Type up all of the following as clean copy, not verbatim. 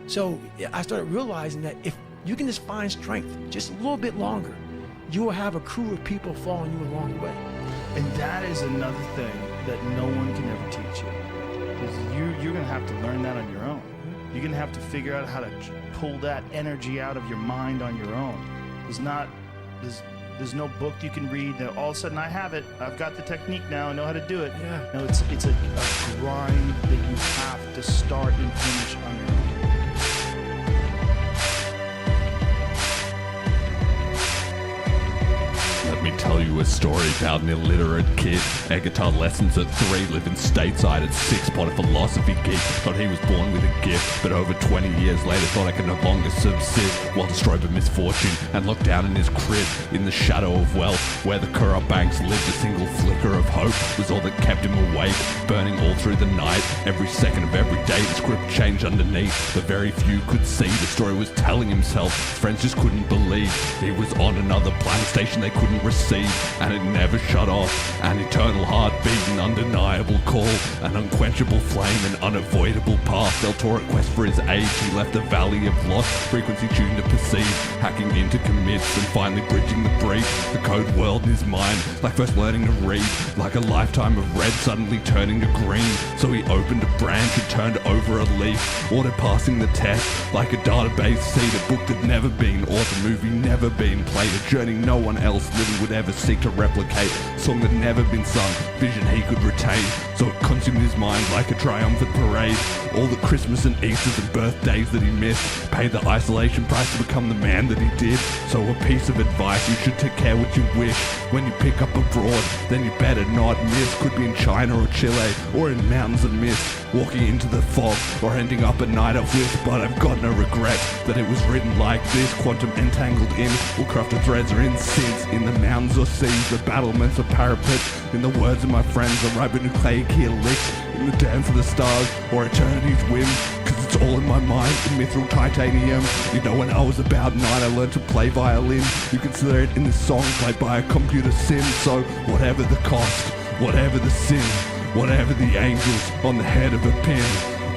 So I started realizing that if you can just find strength just a little bit longer, you will have a crew of people following you along the way. And that is another thing that no one can ever teach you. Because you're going to have to learn that on your own. You're going to have to figure out how to pull that energy out of your mind on your own. There's no book you can read that all of a sudden I have it. I've got the technique now. I know how to do it. Yeah. No, it's a grind that you have to start and finish on your own. Let me tell you a story about an illiterate kid. Had guitar lessons at 3, living stateside at 6, pot a philosophy geek. Thought he was born with a gift, but over 20 years later thought I could no longer subsist. While the strobe of misfortune and locked down in his crib, in the shadow of wealth, where the corrupt banks lived, a single flicker of hope was all that kept him awake, burning all through the night. Every second of every day the script changed underneath. The very few could see the story was telling himself. Friends just couldn't believe he was on another planet station they couldn't receive, and it never shut off. An eternal heartbeat, an undeniable call, an unquenchable flame, an unavoidable path. Del Toro quest for his age, he left the valley of lost frequency tuned to perceive, hacking into commits and finally bridging the breach. The code world in his mind, like first learning to read, like a lifetime of red suddenly turning to green. So he opened a branch and turned over a leaf, auto passing the test like a database seed. A book that never been, or the movie never been played, a journey no one else living would ever seek to replicate, song that never been sung, vision he could retain. So it consumed his mind like a triumphant parade. All the Christmas and Easters and birthdays that he missed, paid the isolation price to become the man that he did. So a piece of advice, you should take care what you wish. When you pick up abroad, then you better not miss. Could be in China or Chile, or in mountains of mist, walking into the fog, or ending up a night of with. But I've got no regret that it was written like this. Quantum entangled in, all crafted threads are in synths. In the mountains or seas, the battlements or parapets. In the words of my friends, the ribonucleic helix. In the dance of the stars, or eternity's whim. Cause it's all in my mind, in mithril titanium. You know, when I was about 9 I learned to play violin. You consider it in this song played by a computer sim. So whatever the cost, whatever the sin, whatever the angels on the head of a pin,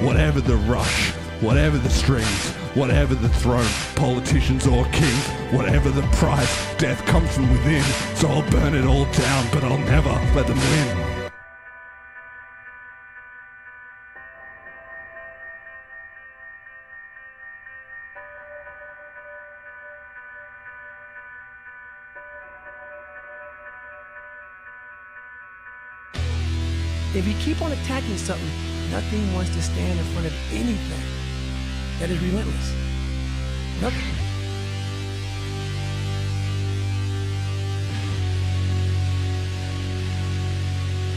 whatever the rush, whatever the strings, whatever the throne, politicians or kings, whatever the price, death comes from within. So I'll burn it all down, but I'll never let them win. If you keep on attacking something, nothing wants to stand in front of anything that is relentless. Nothing.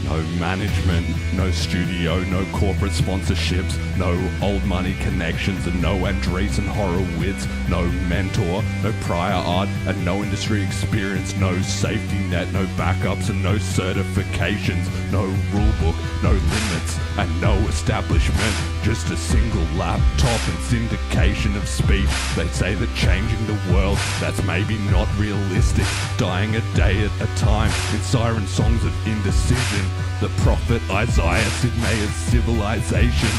No management, no studio, no corporate sponsorships, no old money connections, and no Andreessen Horowitz, no mentor, no prior art, and no industry experience, no safety net, no backups, and no certifications, no rule book, no limits, and no establishment. Just a single laptop and syndication of speech. They say that changing the world, that's maybe not realistic. Dying a day at a time in siren songs of indecision. The prophet Isaiah Sidney's civilization.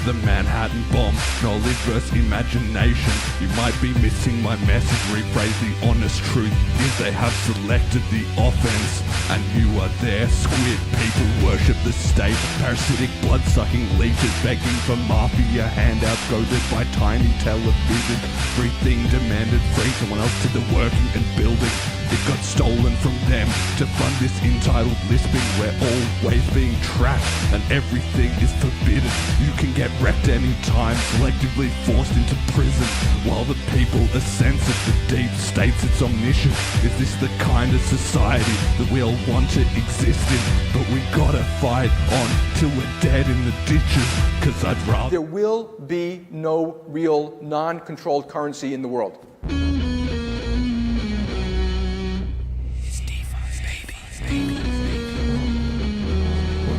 The Manhattan bomb, knowledge versus imagination. You might be missing my message, rephrase the honest truth is they have selected the offense, and you are their squid. People worship the state, parasitic blood-sucking leeches begging for mafia handouts, goaded by tiny television. Everything demanded free, someone else did the working and building. It got stolen from them to fund this entitled lisping. We're always being tracked and everything is forbidden. You can get wrecked anytime, selectively forced into prison, while the people are censored. The deep state's its omniscient. Is this the kind of society that we all want to exist in? But we gotta fight on till we're dead in the ditches, cause I'd rather... There will be no real non-controlled currency in the world.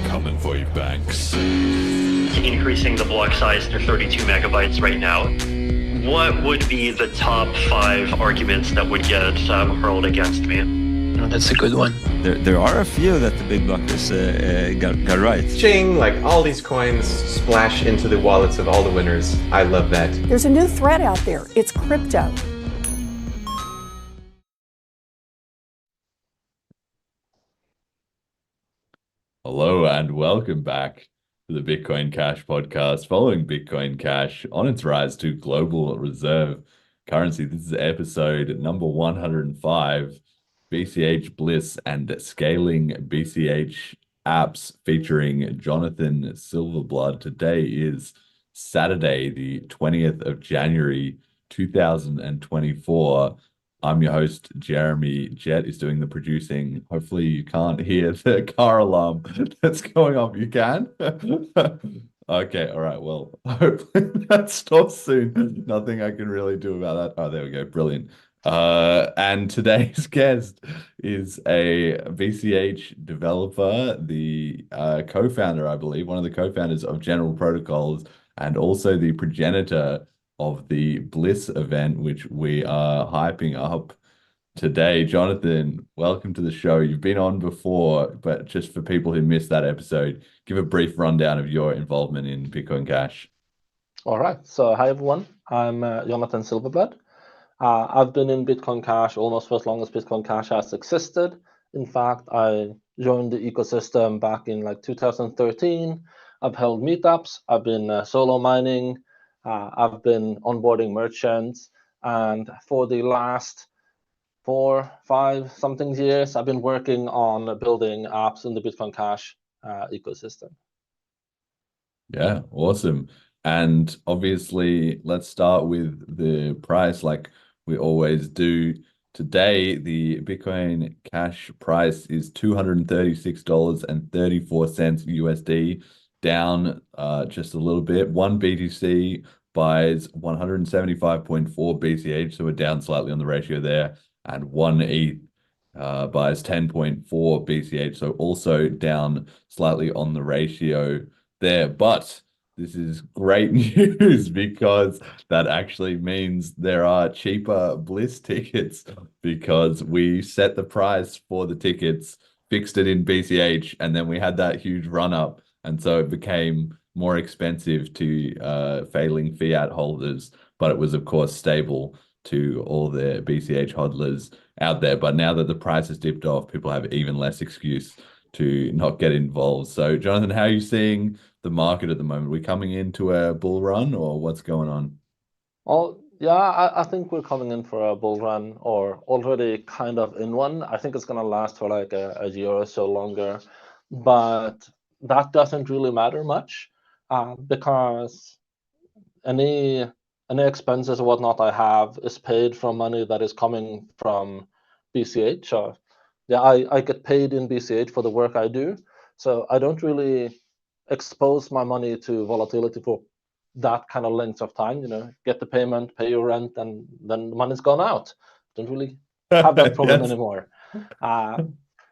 Coming for you, Banks. Increasing the block size to 32 megabytes right now. What would be the top 5 arguments that would get hurled against me? No, that's a good one. There are a few that the big blockers got right. Ching, like all these coins splash into the wallets of all the winners. I love that. There's a new threat out there. It's crypto. Hello and welcome back to the Bitcoin Cash podcast, following Bitcoin Cash on its rise to global reserve currency. This is episode number 105, BCH BLISS and scaling BCH apps, featuring Jonathan Silverblood. Today is Saturday, the 20th of January, 2024. I'm your host, Jeremy. Jet is doing the producing. Hopefully you can't hear the car alarm that's going off. You can? Okay, all right. Well, hopefully that stops soon. Nothing I can really do about that. Oh, there we go. Brilliant. And today's guest is a BCH developer, the co-founder, I believe, one of the co-founders of General Protocols, and also the progenitor of the BLISS event, which we are hyping up today. Jonathan, welcome to the show. You've been on before, but just for people who missed that episode, give a brief rundown of your involvement in Bitcoin Cash. All right. So, hi, everyone. I'm Jonathan Silverblood. I've been in Bitcoin Cash almost for as long as Bitcoin Cash has existed. In fact, I joined the ecosystem back in like 2013. I've held meetups. I've been solo mining. I've been onboarding merchants. And for the last 4, 5 something years, I've been working on building apps in the Bitcoin Cash ecosystem. Yeah, awesome. And obviously, let's start with the price like we always do. Today, the Bitcoin Cash price is $236.34 USD, down just a little bit. One BTC buys 175.4 BCH, so we're down slightly on the ratio there. And one ETH buys 10.4 BCH, so also down slightly on the ratio there. But this is great news because that actually means there are cheaper BLISS tickets, because we set the price for the tickets, fixed it in BCH, and then we had that huge run up. And so it became more expensive to failing fiat holders, but it was, of course, stable to all the BCH hodlers out there. But now that the price has dipped off, people have even less excuse to not get involved. So, Jonathan, how are you seeing the market at the moment? Are we coming into a bull run, or what's going on? Oh, yeah, I think we're coming in for a bull run, or already kind of in one. I think it's going to last for like a year or so longer. But that doesn't really matter much because any expenses or whatnot I have is paid from money that is coming from BCH. So yeah, I get paid in BCH for the work I do. So I don't really expose my money to volatility for that kind of length of time. You know, get the payment, pay your rent, and then the money's gone out. Don't really have that problem Yes. anymore.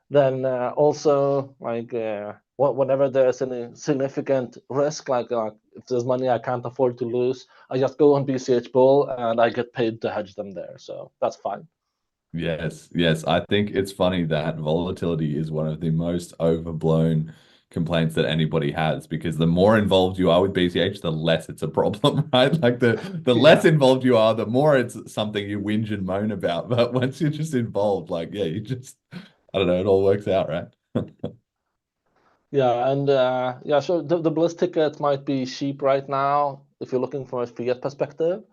Then also, like whenever there's any significant risk, like if there's money I can't afford to lose, I just go on BCH Bull and I get paid to hedge them there. So that's fine. Yes, yes. I think it's funny that volatility is one of the most overblown complaints that anybody has, because the more involved you are with BCH, the less it's a problem, right? Like the less involved you are, the more it's something you whinge and moan about. But once you're just involved, like, yeah, you just, I don't know, it all works out, right? Yeah, and yeah, so the BLISS ticket might be cheap right now if you're looking from a fiat perspective,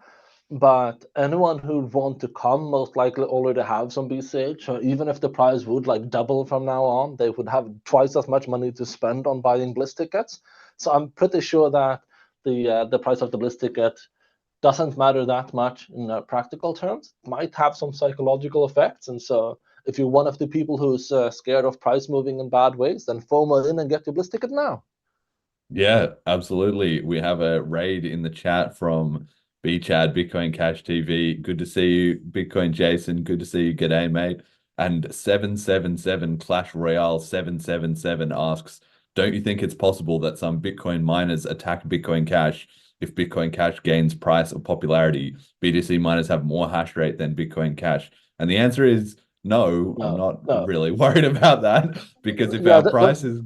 but anyone who want to come most likely already have some BCH. So even if the price would like double from now on, they would have twice as much money to spend on buying BLISS tickets. So I'm pretty sure that the price of the BLISS ticket doesn't matter that much in practical terms. It might have some psychological effects, and so if you're one of the people who's scared of price moving in bad ways, then FOMO in and get your BLISS ticket now. Yeah, absolutely. We have a raid in the chat from BChad, Bitcoin Cash TV. Good to see you, Bitcoin Jason. Good to see you. G'day, mate. And 777 Clash Royale 777 asks, don't you think it's possible that some Bitcoin miners attack Bitcoin Cash if Bitcoin Cash gains price or popularity? BTC miners have more hash rate than Bitcoin Cash. And the answer is no, I'm No, not no. really worried about that, because if Yeah, our price is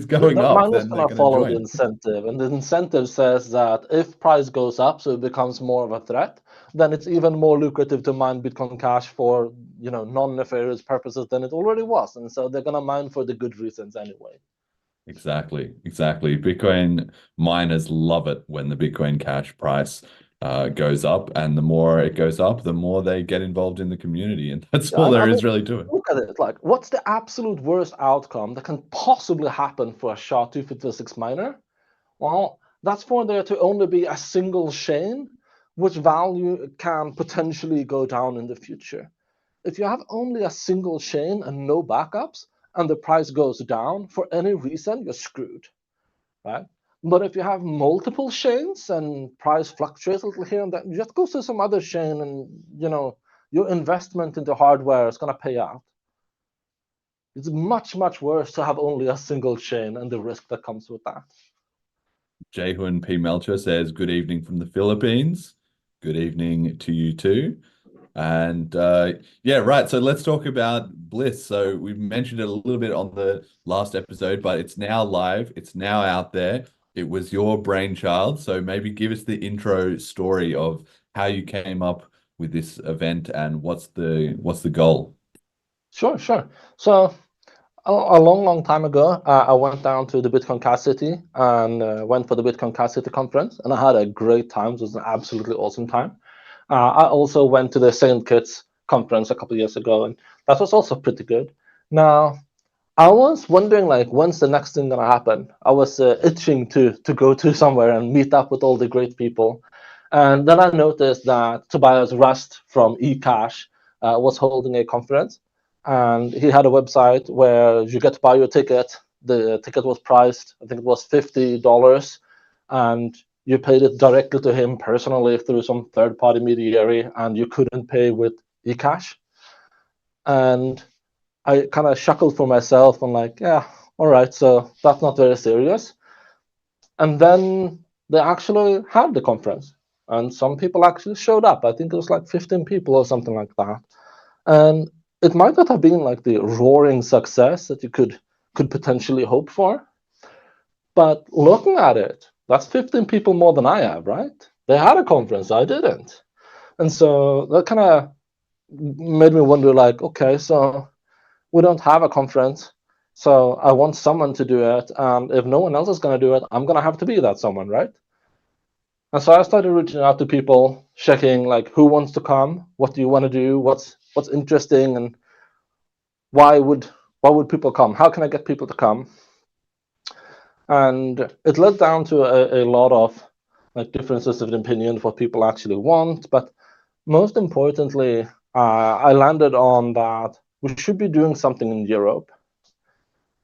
going the up, mine is then they're going to going to follow the join. incentive, and the incentive says that if price goes up, so it becomes more of a threat, then it's even more lucrative to mine Bitcoin Cash for non-nefarious purposes than it already was, and so they're going to mine for the good reasons anyway. Exactly. Bitcoin miners love it when the Bitcoin Cash price goes up, and the more it goes up, the more they get involved in the community, and that's Yeah, all I there mean, is really to it. look at it. Like, what's the absolute worst outcome that can possibly happen for a SHA-256 miner? Well, that's for there to only be a single chain, which value can potentially go down in the future. If you have only a single chain and no backups, and the price goes down for any reason, you're screwed, right? But if you have multiple chains and price fluctuates a little here and there, you just go to some other chain, and your investment into hardware is going to pay out. It's much, much worse to have only a single chain and the risk that comes with that. Jehun P. Melcher says, good evening from the Philippines. Good evening to you too. And yeah, right. So let's talk about BLISS. So we mentioned it a little bit on the last episode, but it's now live. It's now out there. It was your brainchild. So maybe give us the intro story of how you came up with this event and what's the goal? Sure. So a long time ago, I went down to the Bitcoin Cash City and went for the Bitcoin Cash City conference, and I had a great time. It was an absolutely awesome time. I also went to the St. Kitts conference a couple of years ago, and that was also pretty good. Now, I was wondering, like, when's the next thing gonna happen? I was itching to go to somewhere and meet up with all the great people, and then I noticed that Tobias Rust from eCash was holding a conference, and he had a website where you get to buy your ticket. The ticket was priced, I think it was $50, and you paid it directly to him personally through some third-party mediary, and you couldn't pay with eCash. And I kind of chuckled for myself. I'm like, yeah, all right, so that's not very serious. And then they actually had the conference, and some people actually showed up. I think it was like 15 people or something like that. And it might not have been like the roaring success that you could potentially hope for. But looking at it, that's 15 people more than I have, right? They had a conference, I didn't. And so that kind of made me wonder, like, okay, so we don't have a conference, so I want someone to do it, and if no one else is going to do it, I'm going to have to be that someone, right? And so I started reaching out to people, checking like who wants to come, what do you want to do, what's interesting, and why would people come? How can I get people to come? And it led down to a lot of like differences of opinion of what people actually want, but most importantly, I landed on that we should be doing something in Europe.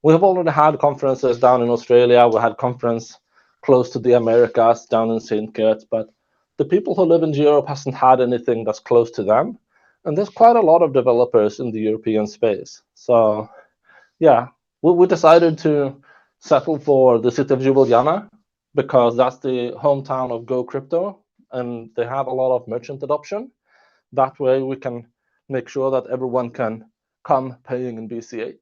We have already had conferences down in Australia. We had conference close to the Americas down in St. Kitts, but the people who live in Europe hasn't had anything that's close to them. And there's quite a lot of developers in the European space. So yeah, we decided to settle for the city of Ljubljana because that's the hometown of Go Crypto, and they have a lot of merchant adoption. That way we can make sure that everyone can come paying in BCH.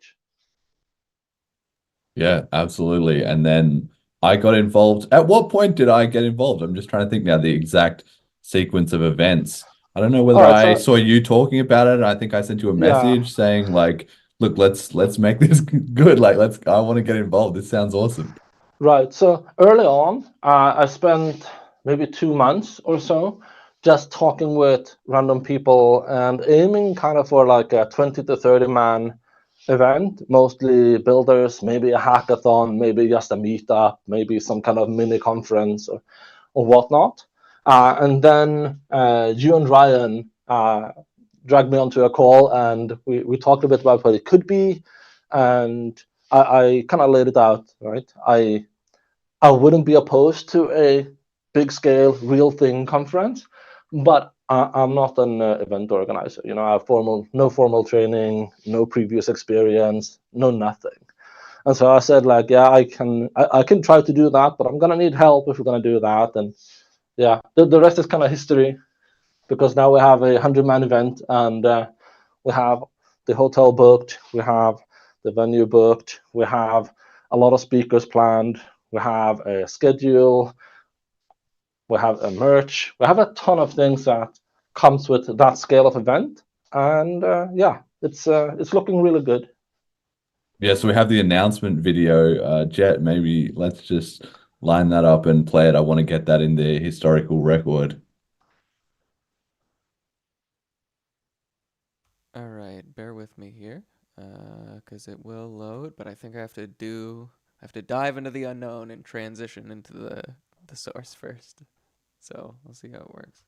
Yeah, absolutely. And then I got involved. At what point did I get involved? I'm just trying to think now the exact sequence of events. I don't know whether I saw you talking about it. I think I sent you a message saying like, look, let's make this good. Like, I want to get involved. This sounds awesome. Right. So early on, I spent maybe 2 months or so just talking with random people and aiming kind of for like a 20 to 30 man event, mostly builders, maybe a hackathon, maybe just a meetup, maybe some kind of mini conference or whatnot. And then you and Ryan dragged me onto a call, and we talked a bit about what it could be, and I kind of laid it out, right? I wouldn't be opposed to a big scale real thing conference, but I'm not an event organizer. I have no formal training, no previous experience, no nothing. And so I said, like, yeah, I can try to do that, but I'm gonna need help if we're gonna do that. And yeah, the rest is kind of history, because now we have a 100-man event, and we have the hotel booked, we have the venue booked, we have a lot of speakers planned, we have a schedule, we have a merch, we have a ton of things that comes with that scale of event, and yeah, it's looking really good. Yeah, so we have the announcement video. Jet, maybe let's just line that up and play it. I want to get that in the historical record. All right, bear with me here, because it will load, but I think I have to dive into the unknown and transition into the source first. So we'll see how it works.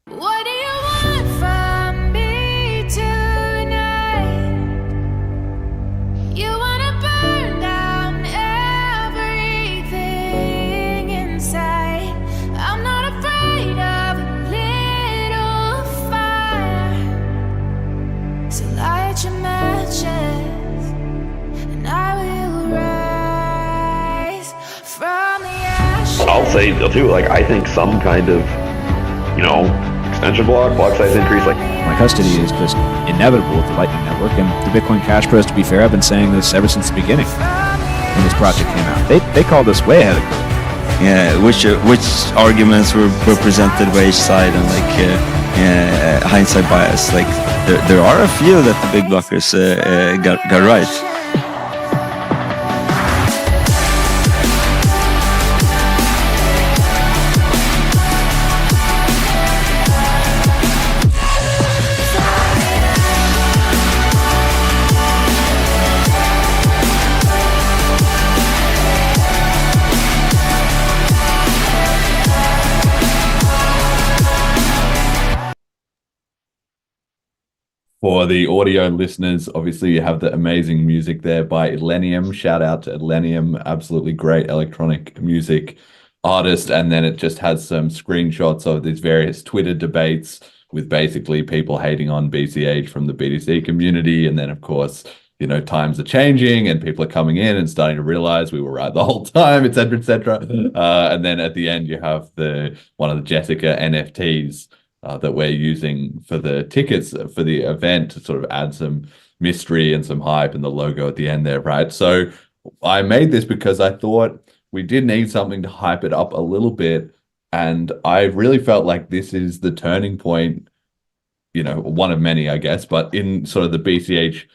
What do you want from me tonight? You wanna burn down everything inside. I'm not afraid of a little fire. So light your matches, and I will rise from the ashes. I'll say too, like, I think some kind of, extension block size increase, like, my custody is just inevitable with the Lightning Network and the Bitcoin Cash Pros. To be fair, I've been saying this ever since the beginning when this project came out. They called us way ahead of it. Yeah, which arguments were presented by each side, and hindsight bias. Like there are a few that the big blockers got right. For the audio listeners, obviously you have the amazing music there by Illenium. Shout out to Illenium, absolutely great electronic music artist. And then it just has some screenshots of these various Twitter debates with basically people hating on BCH from the BTC community. And then, of course, times are changing and people are coming in and starting to realize we were right the whole time, et cetera, et cetera. And then at the end, you have one of the Jessica NFTs that we're using for the tickets for the event to sort of add some mystery and some hype, and the logo at the end there, right? So I made this because I thought we did need something to hype it up a little bit, and I really felt like this is the turning point, one of many, I guess, but in sort of the BCH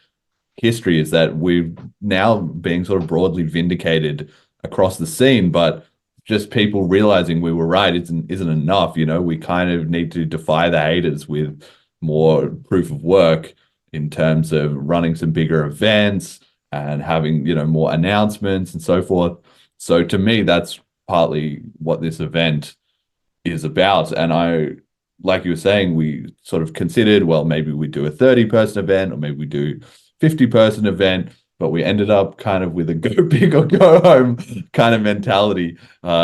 history is that we're now being sort of broadly vindicated across the scene, but just people realizing we were right isn't enough. We kind of need to defy the haters with more proof of work in terms of running some bigger events and having, more announcements and so forth. So to me, that's partly what this event is about. And like you were saying, we sort of considered, well, maybe we do a 30-person event, or maybe we do 50-person event. But we ended up kind of with a go big or go home kind of mentality,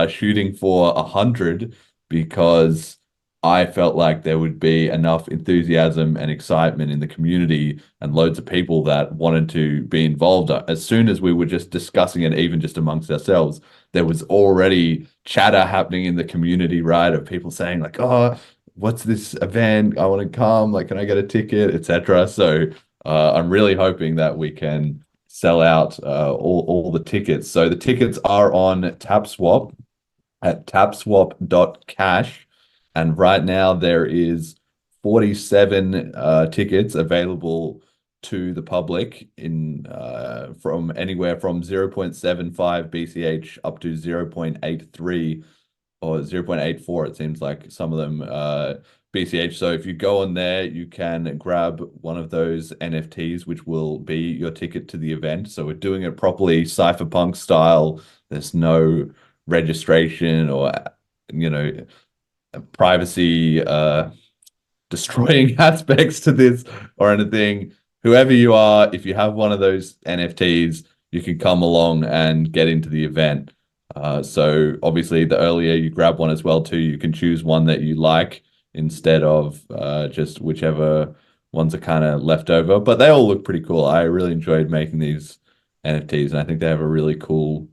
shooting for 100, because I felt like there would be enough enthusiasm and excitement in the community and loads of people that wanted to be involved. As soon as we were just discussing it, even just amongst ourselves, there was already chatter happening in the community, right? Of people saying like, oh, what's this event? I want to come. Like, can I get a ticket, etc. So I'm really hoping that we can sell out all the tickets. So the tickets are on TapSwap at tapswap.cash. And right now there is 47 tickets available to the public in from anywhere from 0.75 BCH up to 0.83 or 0.84. It seems like some of them BCH. So if you go on there, you can grab one of those NFTs, which will be your ticket to the event. So we're doing it properly, cypherpunk style. There's no registration or, privacy destroying aspects to this or anything. Whoever you are, if you have one of those NFTs, you can come along and get into the event. So obviously the earlier you grab one as well too, you can choose one that you like instead of just whichever ones are kind of left over. But they all look pretty cool. I really enjoyed making these NFTs, and I think they have a really cool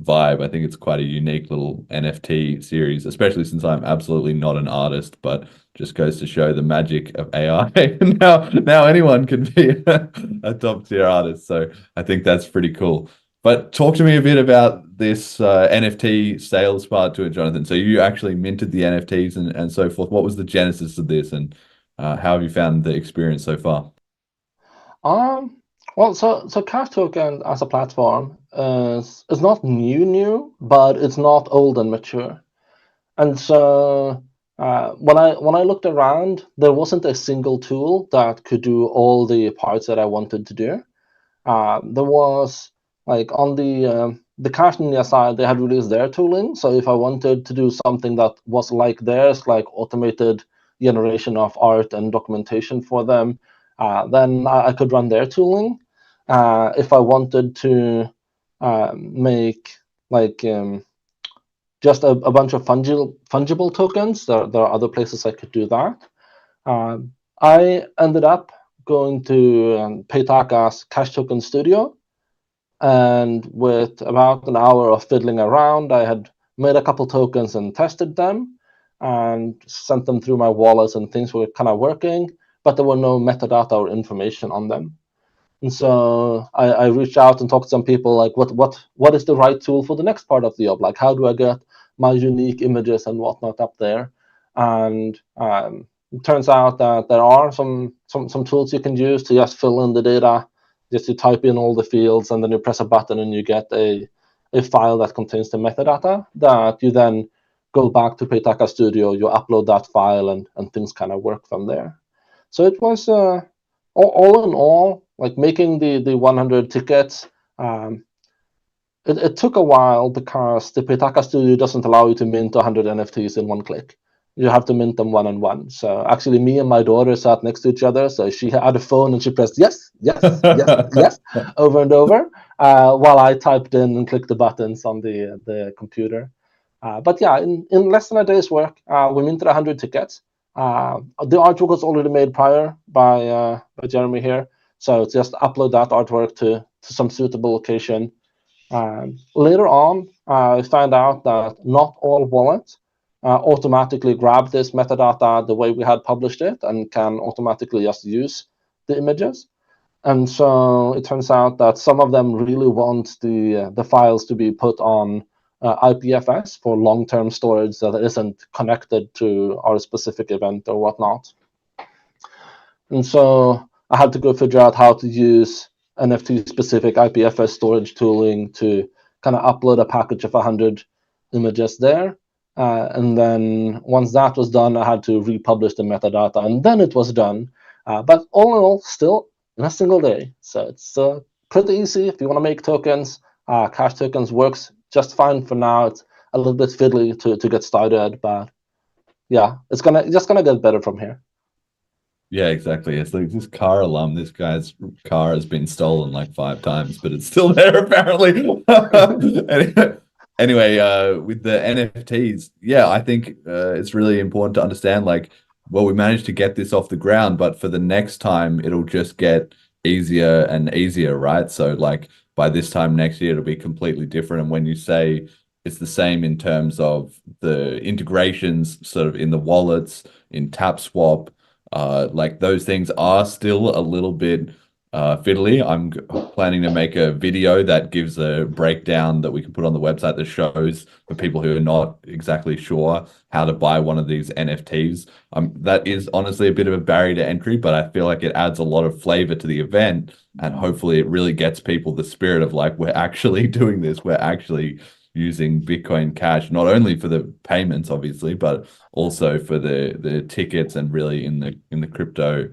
vibe. I think it's quite a unique little NFT series, especially since I'm absolutely not an artist, but just goes to show the magic of AI. Now anyone can be a top tier artist. So I think that's pretty cool. But talk to me a bit about this NFT sales part to it, Jonathan. So you actually minted the NFTs and so forth. What was the genesis of this, and how have you found the experience so far? Well, so Cash Token as a platform is not new, but it's not old and mature. And so when I looked around, there wasn't a single tool that could do all the parts that I wanted to do. There was like on the Cash Ninja side, they had released their tooling. So if I wanted to do something that was like theirs, like automated generation of art and documentation for them, then I could run their tooling. If I wanted to make like just a bunch of fungible tokens, there are other places I could do that. I ended up going to Paytaka's Cash Token Studio, and with about an hour of fiddling around, I had made a couple tokens and tested them and sent them through my wallets, and things were kind of working, but there were no metadata or information on them. And so I reached out and talked to some people like, what is the right tool for the next part of the job? Like, how do I get my unique images and whatnot up there? And it turns out that there are some tools you can use to just fill in the data. Just you type in all the fields, and then you press a button and you get a file that contains the metadata that you then go back to Paytaka Studio, you upload that file, and things kind of work from there. So it was all in all, like making the 100 tickets, it took a while because the Paytaka Studio doesn't allow you to mint 100 NFTs in one click. You have to mint them one on one. So actually, me and my daughter sat next to each other. So she had a phone and she pressed yes, yes, yes, yes, over and over, while I typed in and clicked the buttons on the computer. But yeah, in less than a day's work, we minted 100 tickets. The artwork was already made prior by Jeremy here. So just upload that artwork to some suitable location. Later on, I found out that not all wallets automatically grab this metadata the way we had published it and can automatically just use the images. And so it turns out that some of them really want the files to be put on IPFS for long-term storage that isn't connected to our specific event or whatnot. And so I had to go figure out how to use NFT-specific IPFS storage tooling to kind of upload a package of 100 images there. And then once that was done, I had to republish the metadata, and then it was done. But all in all, still in a single day. So it's pretty easy if you want to make tokens. Cash tokens works just fine for now. It's a little bit fiddly to get started, but yeah, it's just gonna get better from here. Yeah, exactly. It's like this car alum. This guy's car has been stolen like 5 times, but it's still there apparently. Anyway, with the NFTs, yeah, I think it's really important to understand, like, well, we managed to get this off the ground, but for the next time, it'll just get easier and easier, right? So, like, by this time next year, it'll be completely different. And when you say it's the same in terms of the integrations, sort of in the wallets, in TapSwap, like those things are still a little bit fiddly. I'm planning to make a video that gives a breakdown that we can put on the website that shows for people who are not exactly sure how to buy one of these NFTs. That is honestly a bit of a barrier to entry, but I feel like it adds a lot of flavor to the event, and hopefully it really gets people the spirit of like, we're actually doing this. We're actually using Bitcoin Cash, not only for the payments, obviously, but also for the tickets and really in the crypto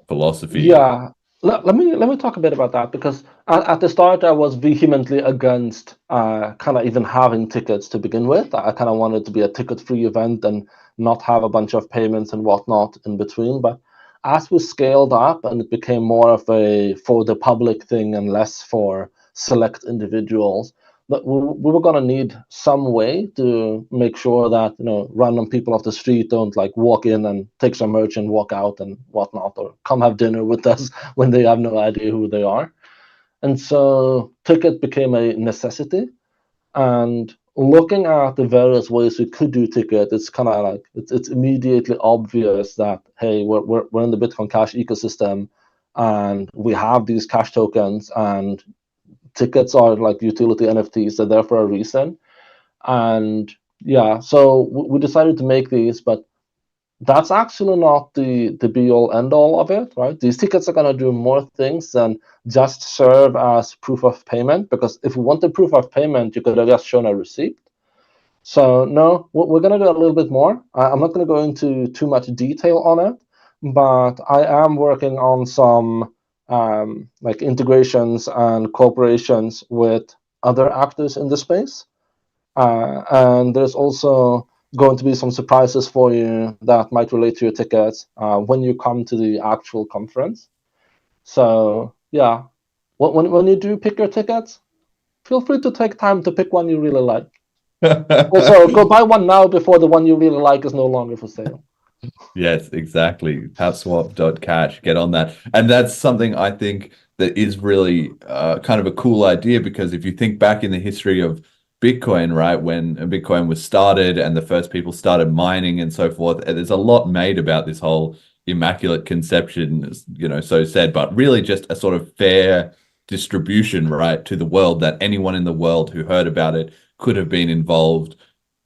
philosophy. Yeah, let me talk a bit about that, because at the start I was vehemently against kind of even having tickets to begin with. I kind of wanted to be a ticket-free event and not have a bunch of payments and whatnot in between. But as we scaled up and it became more of a for the public thing and less for select individuals, that we were going to need some way to make sure that random people off the street don't like walk in and take some merch and walk out and whatnot, or come have dinner with us when they have no idea who they are. And so ticket became a necessity. And looking at the various ways we could do ticket, it's kind of like it's immediately obvious that, hey, we're in the Bitcoin Cash ecosystem, and we have these cash tokens, and tickets are like utility NFTs. They're there for a reason. And yeah, so we decided to make these, but that's actually not the be all end all of it, right? These tickets are going to do more things than just serve as proof of payment, because if we want the proof of payment, you could have just shown a receipt. So no, we're going to do a little bit more. I'm not going to go into too much detail on it, but I am working on some like integrations and cooperations with other actors in the space. And there's also going to be some surprises for you that might relate to your tickets when you come to the actual conference. So yeah, when you do pick your tickets, feel free to take time to pick one you really like. Also, go buy one now before the one you really like is no longer for sale. Yes, exactly. Tapswap.cash, get on that. And that's something I think that is really kind of a cool idea, because if you think back in the history of Bitcoin, right, when Bitcoin was started and the first people started mining and so forth, there's a lot made about this whole immaculate conception, so said, but really just a sort of fair distribution, right, to the world, that anyone in the world who heard about it could have been involved.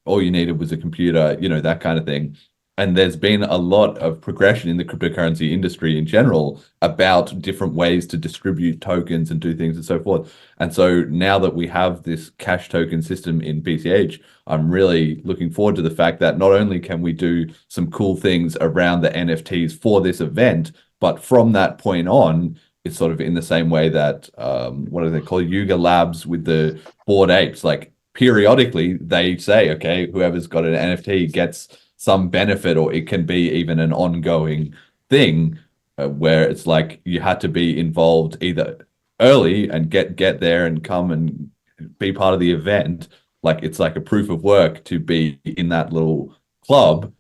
All you needed was a computer, that kind of thing. And there's been a lot of progression in the cryptocurrency industry in general about different ways to distribute tokens and do things and so forth. And so now that we have this cash token system in BCH, I'm really looking forward to the fact that not only can we do some cool things around the NFTs for this event, but from that point on, it's sort of in the same way that, what do they call Yuga Labs with the Bored Apes? Like periodically they say, okay, whoever's got an NFT gets some benefit, or it can be even an ongoing thing where it's like you had to be involved either early and get there and come and be part of the event. Like it's like a proof of work to be in that little club.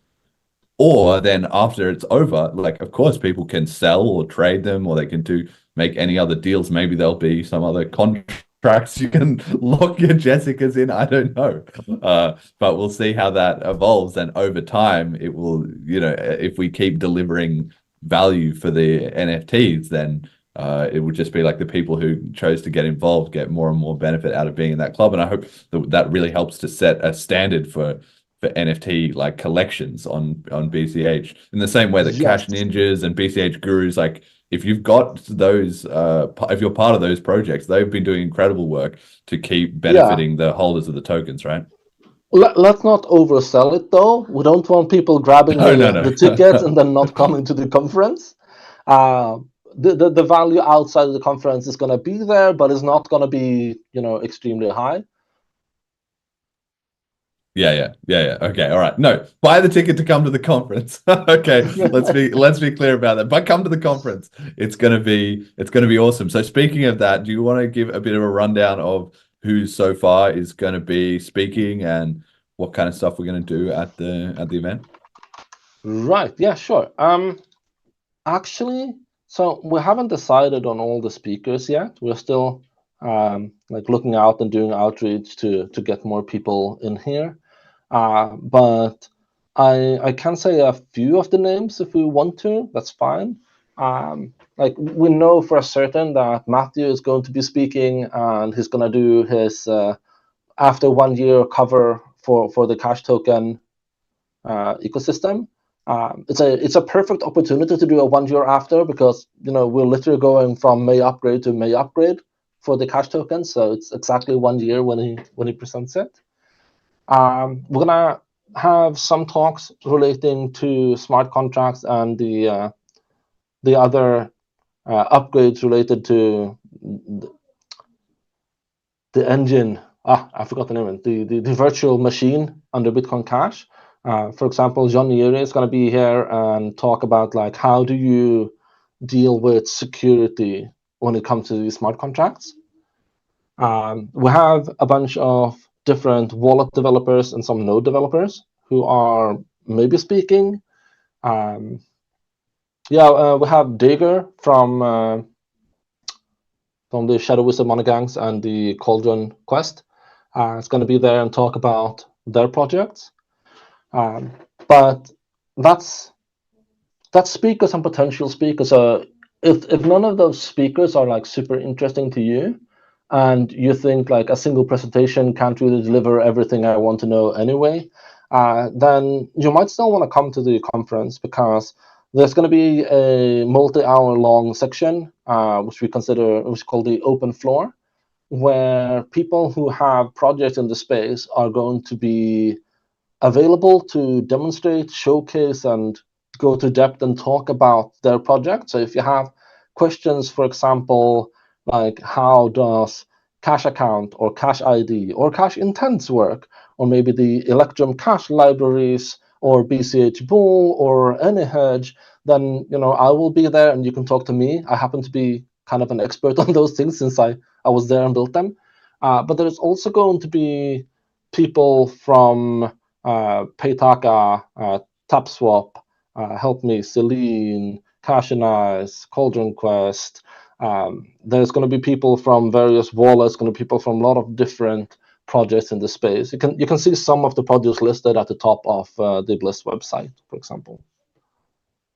Or then after it's over, like, of course, people can sell or trade them, or they can make any other deals. Maybe there'll be some other contracts you can lock your Jessicas in. I don't know. But we'll see how that evolves. And over time, it will, if we keep delivering value for the NFTs, then it would just be like the people who chose to get involved get more and more benefit out of being in that club. And I hope that really helps to set a standard for NFT like collections on BCH, in the same way that Cash Ninjas and BCH Gurus, like if you've got those, if you're part of those projects, they've been doing incredible work to keep benefiting the holders of the tokens, right? Let's not oversell it though. We don't want people grabbing the tickets and then not coming to the conference. The value outside of the conference is going to be there, but it's not going to be extremely high. Yeah. Okay, all right. No, buy the ticket to come to the conference. Okay, let's be clear about that. But come to the conference. It's gonna be awesome. So speaking of that, do you want to give a bit of a rundown of who so far is going to be speaking and what kind of stuff we're going to do at the event? Right. Yeah. Sure. Actually, so we haven't decided on all the speakers yet. We're still like looking out and doing outreach to get more people in here. But I can say a few of the names if we want to. That's fine. Like we know for certain that Matthew is going to be speaking, and he's going to do his after 1 year cover for the cash token ecosystem. It's a perfect opportunity to do a 1 year after, because we're literally going from May upgrade to May upgrade for the cash token. So it's exactly 1 year when he presents it. We're gonna have some talks relating to smart contracts and the other upgrades related to the engine. I forgot the name of it. The virtual machine under Bitcoin Cash. For example, John Neary is going to be here and talk about like how do you deal with security when it comes to these smart contracts. We have a bunch of different wallet developers and some node developers who are maybe speaking. We have Digger from the Shadow Wizard Monogangs and the Cauldron Quest. is going to be there and talk about their projects. But that's speakers and potential speakers. So if none of those speakers are like super interesting to you, and you think like a single presentation can't really deliver everything I want to know anyway, then you might still want to come to the conference, because there's going to be a multi-hour long section, which we call the open floor, where people who have projects in the space are going to be available to demonstrate, showcase, and go to depth and talk about their project. So if you have questions, for example, like how does cash account or cash ID or cash intents work, or maybe the Electrum cash libraries or BCH Bull or any hedge, then I will be there and you can talk to me. I happen to be kind of an expert on those things since I was there and built them. But there's also going to be people from Paytaka, TapSwap, Help Me, Celine, Cash and Ice, Cauldron Quest. There's going to be people from various wallets, going to be people from a lot of different projects in the space. You can see some of the projects listed at the top of the BLISS website, for example.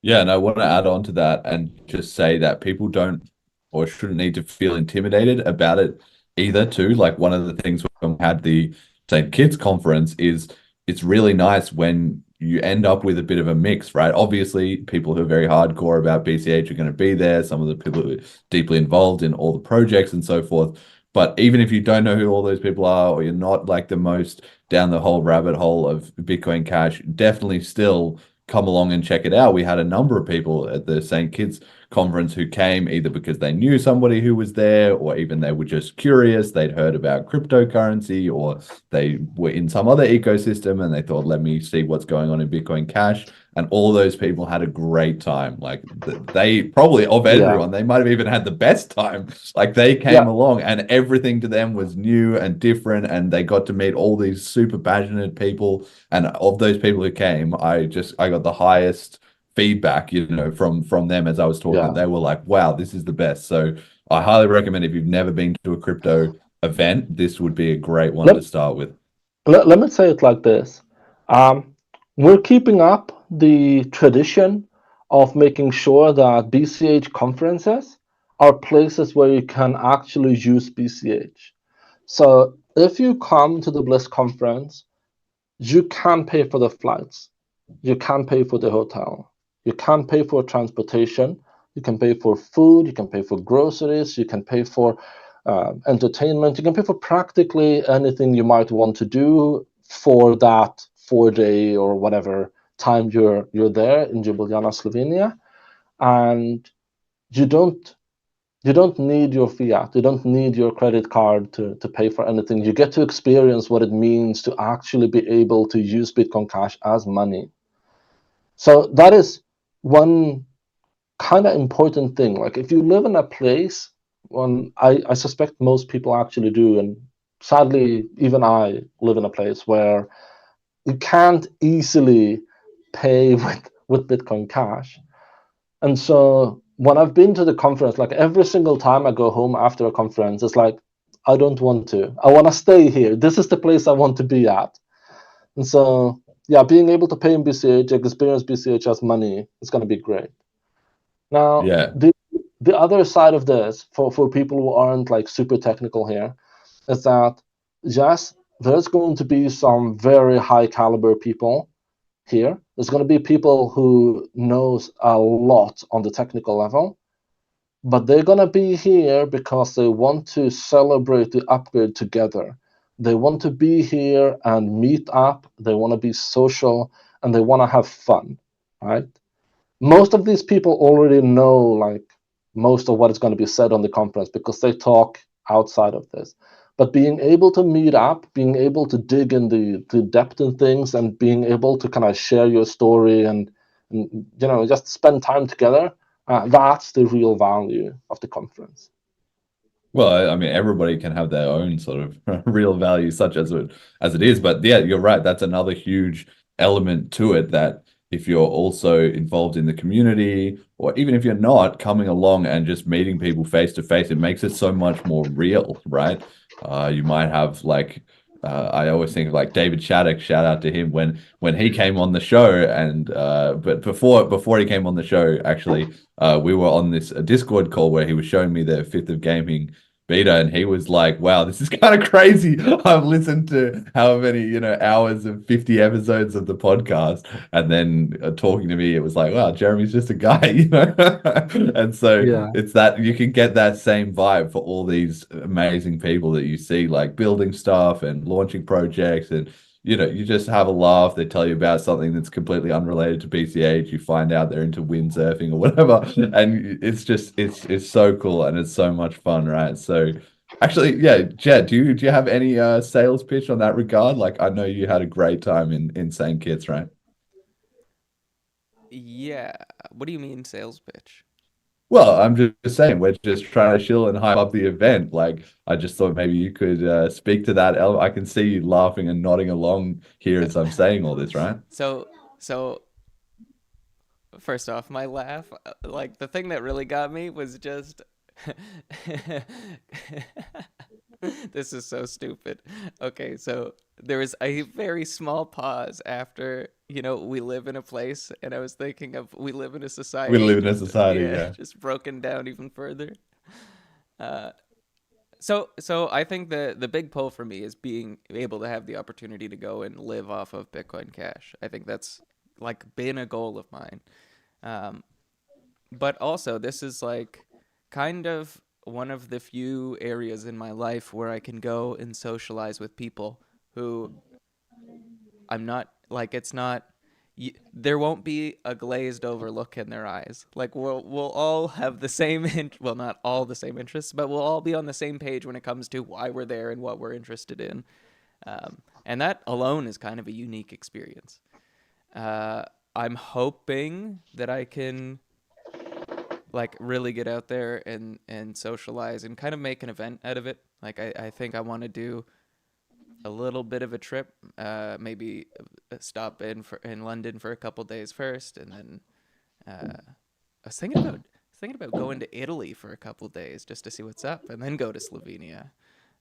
Yeah, and I want to add on to that and just say that people don't or shouldn't need to feel intimidated about it either, too. Like, one of the things when we had the St. Kitts conference is it's really nice when you end up with a bit of a mix, right? Obviously, people who are very hardcore about BCH are going to be there. Some of the people who are deeply involved in all the projects and so forth. But even if you don't know who all those people are, or you're not like the most down the whole rabbit hole of Bitcoin Cash, definitely still come along and check it out. We had a number of people at the St. Kitts conference who came either because they knew somebody who was there, or even they were just curious. They'd heard about cryptocurrency, or they were in some other ecosystem and they thought, let me see what's going on in Bitcoin Cash. And all those people had a great time. Like, they probably, of everyone, they might have even had the best time. Like, they came along and everything to them was new and different, and they got to meet all these super passionate people. And of those people who came, I got the highest feedback, from them as I was talking. They were like, wow, this is the best. So I highly recommend, if you've never been to a crypto event, this would be a great one to start with. Let me say it like this. We're keeping up the tradition of making sure that BCH conferences are places where you can actually use BCH. So if you come to the BLISS conference, you can pay for the flights, you can pay for the hotel, you can pay for transportation, you can pay for food, you can pay for groceries, you can pay for entertainment, you can pay for practically anything you might want to do for that 4-day or whatever time you're there in Ljubljana, Slovenia. And you don't need your fiat, you don't need your credit card to pay for anything. You get to experience what it means to actually be able to use Bitcoin Cash as money. So that is one kind of important thing. Like, if you live in a place, I suspect most people actually do, and sadly even I live in a place where you can't easily pay with Bitcoin Cash. And so when I've been to the conference, like every single time I go home after a conference, it's like, I don't want to. I want to stay here. This is the place I want to be at. And so, yeah, being able to pay in BCH, experience BCH as money, is going to be great. Now, the other side of this, for people who aren't like super technical here, is that, yes, there's going to be some very high caliber people here. There's going to be people who knows a lot on the technical level, but they're going to be here because they want to celebrate the upgrade together. They want to be here and meet up. They want to be social, and they want to have fun, right? Most of these people already know like most of what is going to be said on the conference because they talk outside of this. But being able to meet up, being able to dig in the depth in things, and being able to kind of share your story and just spend time together, that's the real value of the conference. Well, I mean, everybody can have their own sort of real value, such as it is. But yeah, you're right. That's another huge element to it, that if you're also involved in the community, or even if you're not, coming along and just meeting people face to face, it makes it so much more real, right? You might have like I always think of like David Shattuck. Shout out to him when he came on the show, and but before he came on the show, actually, we were on this Discord call where he was showing me the Fifth of Gaming beta, and he was like, "Wow, this is kind of crazy. I've listened to how many hours of 50 episodes of the podcast, and then talking to me, it was like, wow, Jeremy's just a guy, And so Yeah. it's that you can get that same vibe for all these amazing people that you see, like building stuff and launching projects, and you just have a laugh. They tell you about something that's completely unrelated to BCH. You find out they're into windsurfing or whatever, and it's so cool and it's so much fun, right? So, actually, yeah, Jed, do you have any sales pitch on that regard? Like, I know you had a great time in St. Kitts, right? Yeah. What do you mean sales pitch? Well, I'm just saying we're just trying to chill and hype up the event. Like, I just thought maybe you could speak to that. I can see you laughing and nodding along here as I'm saying all this, right? So first off, my laugh, like the thing that really got me was just this is so stupid. Okay, so there was a very small pause after, we live in a place, and I was thinking of we live in a society. We live in a just- society, yeah. Just broken down even further. So I think the big pull for me is being able to have the opportunity to go and live off of Bitcoin Cash. I think that's like been a goal of mine. But also this is like kind of one of the few areas in my life where I can go and socialize with people who I'm not like, it's not, there won't be a glazed over look in their eyes. Like we'll all have the same, well, not all the same interests, but we'll all be on the same page when it comes to why we're there and what we're interested in. And that alone is kind of a unique experience. I'm hoping that I can like really get out there and socialize and kind of make an event out of it. Like I think I want to do a little bit of a trip, maybe stop in London for a couple days first, and then I was thinking about going to Italy for a couple days just to see what's up, and then go to Slovenia.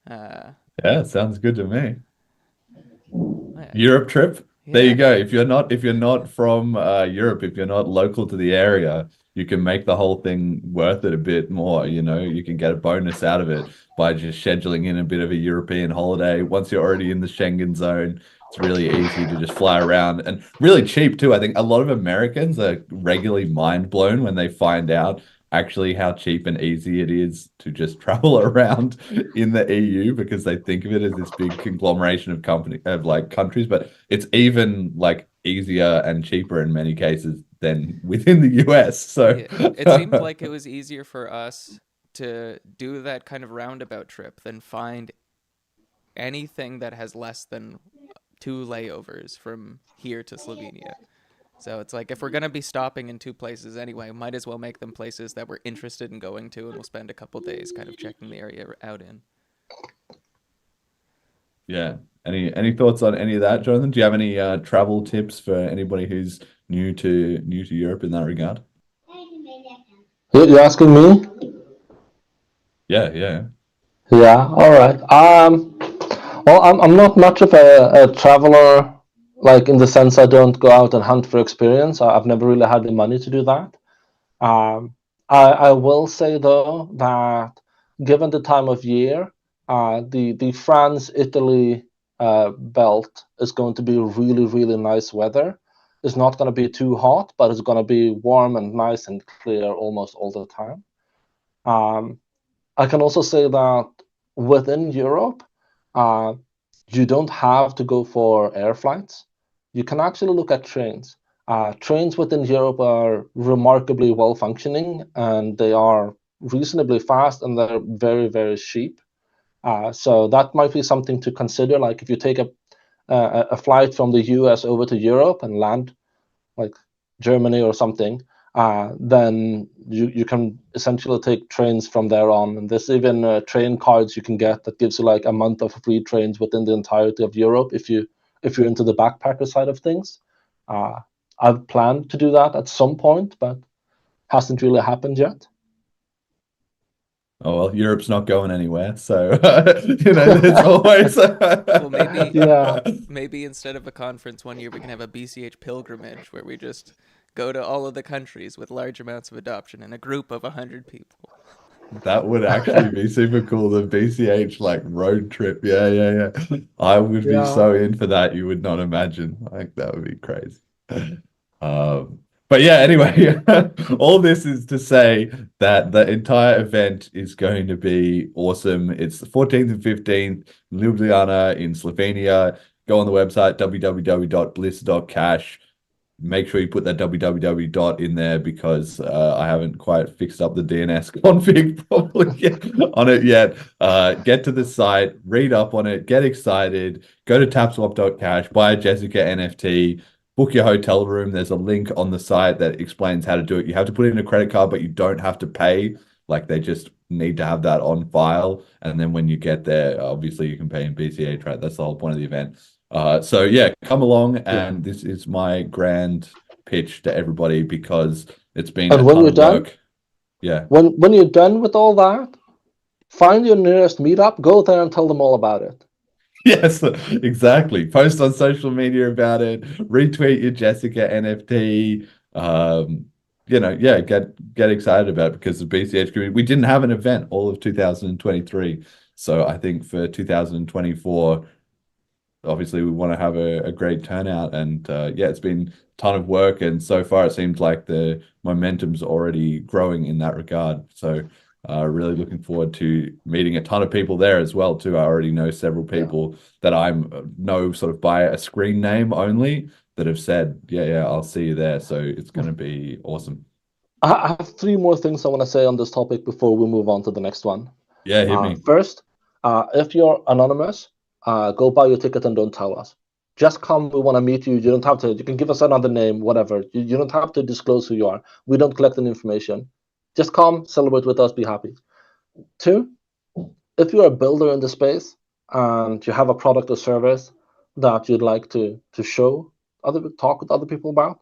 Yeah, sounds good to me. Yeah. Europe trip. There Yeah. you go. If you're not from Europe, if you're not local to the area, you can make the whole thing worth it a bit more. You can get a bonus out of it by just scheduling in a bit of a European holiday. Once you're already in the Schengen zone, it's really easy to just fly around, and really cheap too. I think a lot of Americans are regularly mind blown when they find out actually how cheap and easy it is to just travel around in the EU, because they think of it as this big conglomeration of like countries, but it's even like easier and cheaper in many cases than within the US. So It seemed like it was easier for us to do that kind of roundabout trip than find anything that has less than 2 layovers from here to Slovenia. So it's like, if we're going to be stopping in 2 places anyway, might as well make them places that we're interested in going to, and we'll spend a couple days kind of checking the area out in. Yeah. Any thoughts on any of that, Jonathan? Do you have any travel tips for anybody who's new to Europe in that regard? You're asking me? Yeah. Yeah, all right. Well, I'm not much of a traveler, like in the sense I don't go out and hunt for experience. I've never really had the money to do that. I will say though that given the time of year, the France-Italy belt is going to be really, really nice weather. It's not going to be too hot, but it's going to be warm and nice and clear almost all the time. I can also say that within Europe, you don't have to go for air flights. You can actually look at trains. Trains within Europe are remarkably well functioning, and they are reasonably fast, and they're very, very cheap. So that might be something to consider. Like if you take a flight from the US over to Europe and land like Germany or something, then you can essentially take trains from there on. And there's even train cards you can get that gives you like a month of free trains within the entirety of Europe if you're into the backpacker side of things. I've planned to do that at some point, but hasn't really happened yet. Oh well, Europe's not going anywhere, so there's always. Well, maybe Yeah. maybe instead of a conference one year, we can have a BCH pilgrimage where we just go to all of the countries with large amounts of adoption in a group of 100 people. That would actually be super cool. The BCH like road trip. Yeah, yeah, yeah. I would be Yeah. so in for that. You would not imagine. Like that would be crazy. But yeah, anyway, all this is to say that the entire event is going to be awesome. It's the 14th and 15th, Ljubljana in Slovenia. Go on the website, www.bliss.cash. Make sure you put that www dot in there because I haven't quite fixed up the DNS config probably yet, on it yet. Get to the site, read up on it, get excited, go to tapswap.cash, buy a Jessica NFT, book your hotel room. There's a link on the site that explains how to do it. You have to put in a credit card, but you don't have to pay. Like they just need to have that on file. And then when you get there, obviously you can pay in BCH, right? That's the whole point of the event. So yeah, come along, and this is my grand pitch to everybody because it's been And a when ton you're of done, work. Yeah. when you're done with all that, find your nearest meetup, go there and tell them all about it. Yes, exactly. Post on social media about it, retweet your Jessica NFT. Yeah, get excited about it because the BCH community, we didn't have an event all of 2023. So I think for 2024, obviously we want to have a great turnout, and yeah, it's been a ton of work, and so far it seems like the momentum's already growing in that regard. So really looking forward to meeting a ton of people there as well too. I already know several people that I know sort of by a screen name only that have said, yeah, I'll see you there. So it's going to be awesome. I have three more things I want to say on this topic before we move on to the next one. Yeah, hit me. First, if you're anonymous, go buy your ticket and don't tell us. Just come, we want to meet you. You don't have to, you can give us another name, whatever. You don't have to disclose who you are. We don't collect any information. Just come, celebrate with us, be happy. Two, if you're a builder in the space and you have a product or service that you'd like to show, talk with other people about,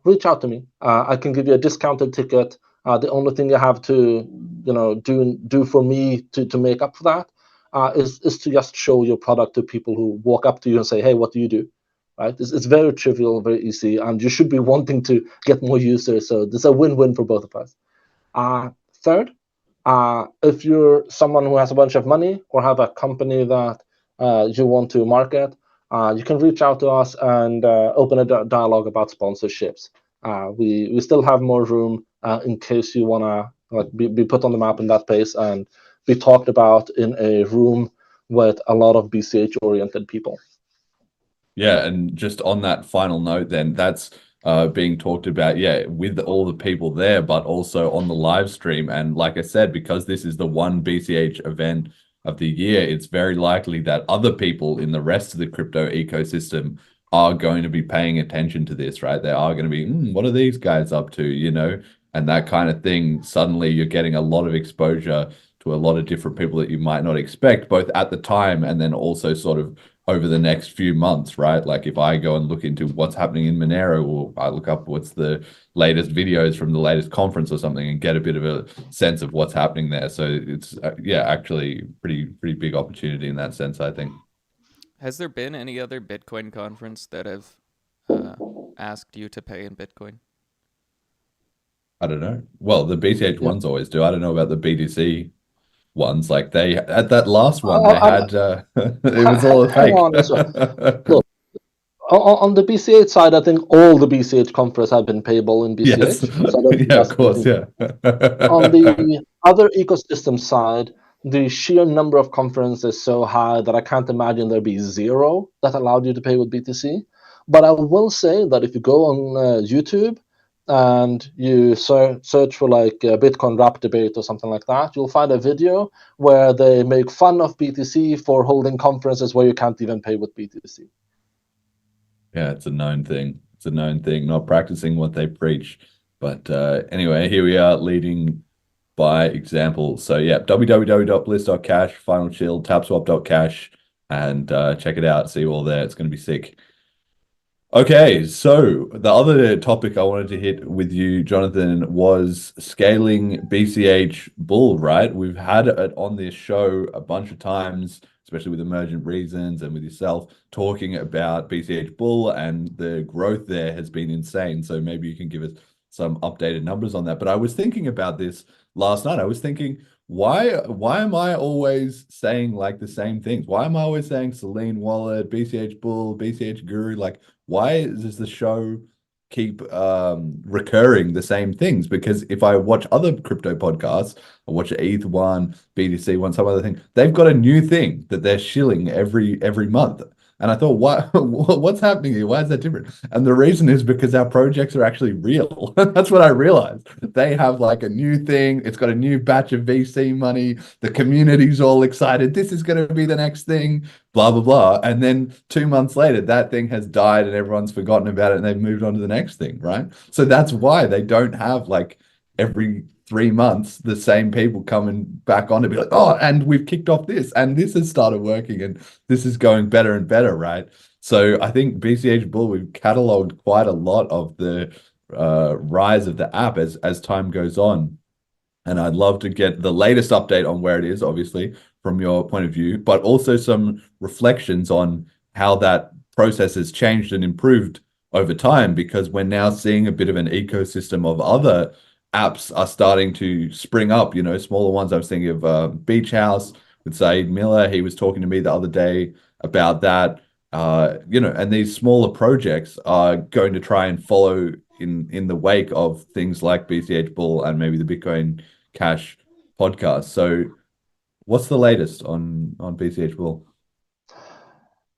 reach out to me. I can give you a discounted ticket. The only thing you have to, do for me to make up for that is to just show your product to people who walk up to you and say, "Hey, what do you do?" Right? It's very trivial, very easy, and you should be wanting to get more users. So this is a win-win for both of us. Third, if you're someone who has a bunch of money or have a company that you want to market, you can reach out to us and open a dialogue about sponsorships. We still have more room in case you want to be put on the map in that pace and be talked about in a room with a lot of BCH-oriented people. Yeah, and just on that final note, then that's being talked about, yeah, with all the people there, but also on the live stream. And like I said, because this is the one BCH event of the year, it's very likely that other people in the rest of the crypto ecosystem are going to be paying attention to this, right? They are going to be, what are these guys up to, and that kind of thing. Suddenly you're getting a lot of exposure to a lot of different people that you might not expect, both at the time and then also sort of over the next few months, right? Like if I go and look into what's happening in Monero, or I look up what's the latest videos from the latest conference or something and get a bit of a sense of what's happening there. So it's, actually pretty big opportunity in that sense, I think. Has there been any other Bitcoin conference that have asked you to pay in Bitcoin? I don't know. Well, the BCH ones always do. I don't know about the BTC ones. Like they at that last one, they had it was all a fake. Look, on the BCH side, I think all the BCH conferences have been payable in BCH. Yes. So yeah, of course, yeah. On the other ecosystem side, the sheer number of conferences is so high that I can't imagine there'd be zero that allowed you to pay with BTC. But I will say that if you go on YouTube and you search for like a Bitcoin rap debate or something like that, you'll find a video where they make fun of BTC for holding conferences where you can't even pay with BTC. Yeah, it's a known thing. It's a known thing, not practicing what they preach. But anyway, here we are leading by example. So yeah, www.bliss.cash, Final Shield, tapswap.cash, and check it out. See you all there. It's going to be sick. Okay, so the other topic I wanted to hit with you, Jonathan, was scaling BCH Bull, right? We've had it on this show a bunch of times, especially with Emergent Reasons and with yourself, talking about BCH Bull, and the growth there has been insane. So maybe you can give us some updated numbers on that. But I was thinking about this last night. I was thinking, why am I always saying like the same things? Why am I always saying Selene Wallet, BCH Bull, BCH Guru? Like, why does the show keep recurring the same things? Because if I watch other crypto podcasts, I watch ETH one, BTC one, some other thing, they've got a new thing that they're shilling every month. And I thought, what's happening here? Why is that different? And the reason is because our projects are actually real. That's what I realized. They have like a new thing. It's got a new batch of VC money. The community's all excited. This is going to be the next thing, blah, blah, blah. And then 2 months later, that thing has died and everyone's forgotten about it and they've moved on to the next thing, right? So that's why they don't have like every 3 months the same people coming back on to be like, oh, and we've kicked off this and this has started working and this is going better and better, right? So I think BCH Bull, we've cataloged quite a lot of the rise of the app as time goes on. And I'd love to get the latest update on where it is, obviously, from your point of view, but also some reflections on how that process has changed and improved over time, because we're now seeing a bit of an ecosystem of other apps are starting to spring up, smaller ones. I was thinking of Beach House with Saeed Miller. He was talking to me the other day about that. And these smaller projects are going to try and follow in the wake of things like BCH Bull and maybe the Bitcoin Cash podcast. So what's the latest on BCH Bull?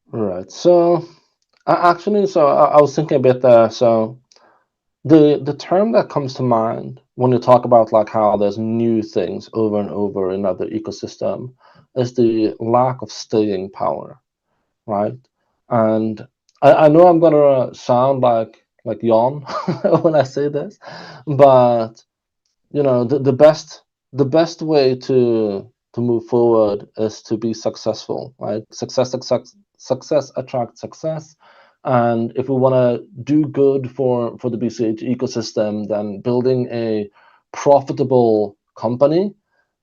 Right. So I was thinking a bit there. So the term that comes to mind when you talk about like how there's new things over and over in other ecosystem is the lack of staying power, right? And I know I'm gonna sound like Jan when I say this, but the best way to move forward is to be successful, right? Success attracts success. And if we want to do good for the BCH ecosystem, then building a profitable company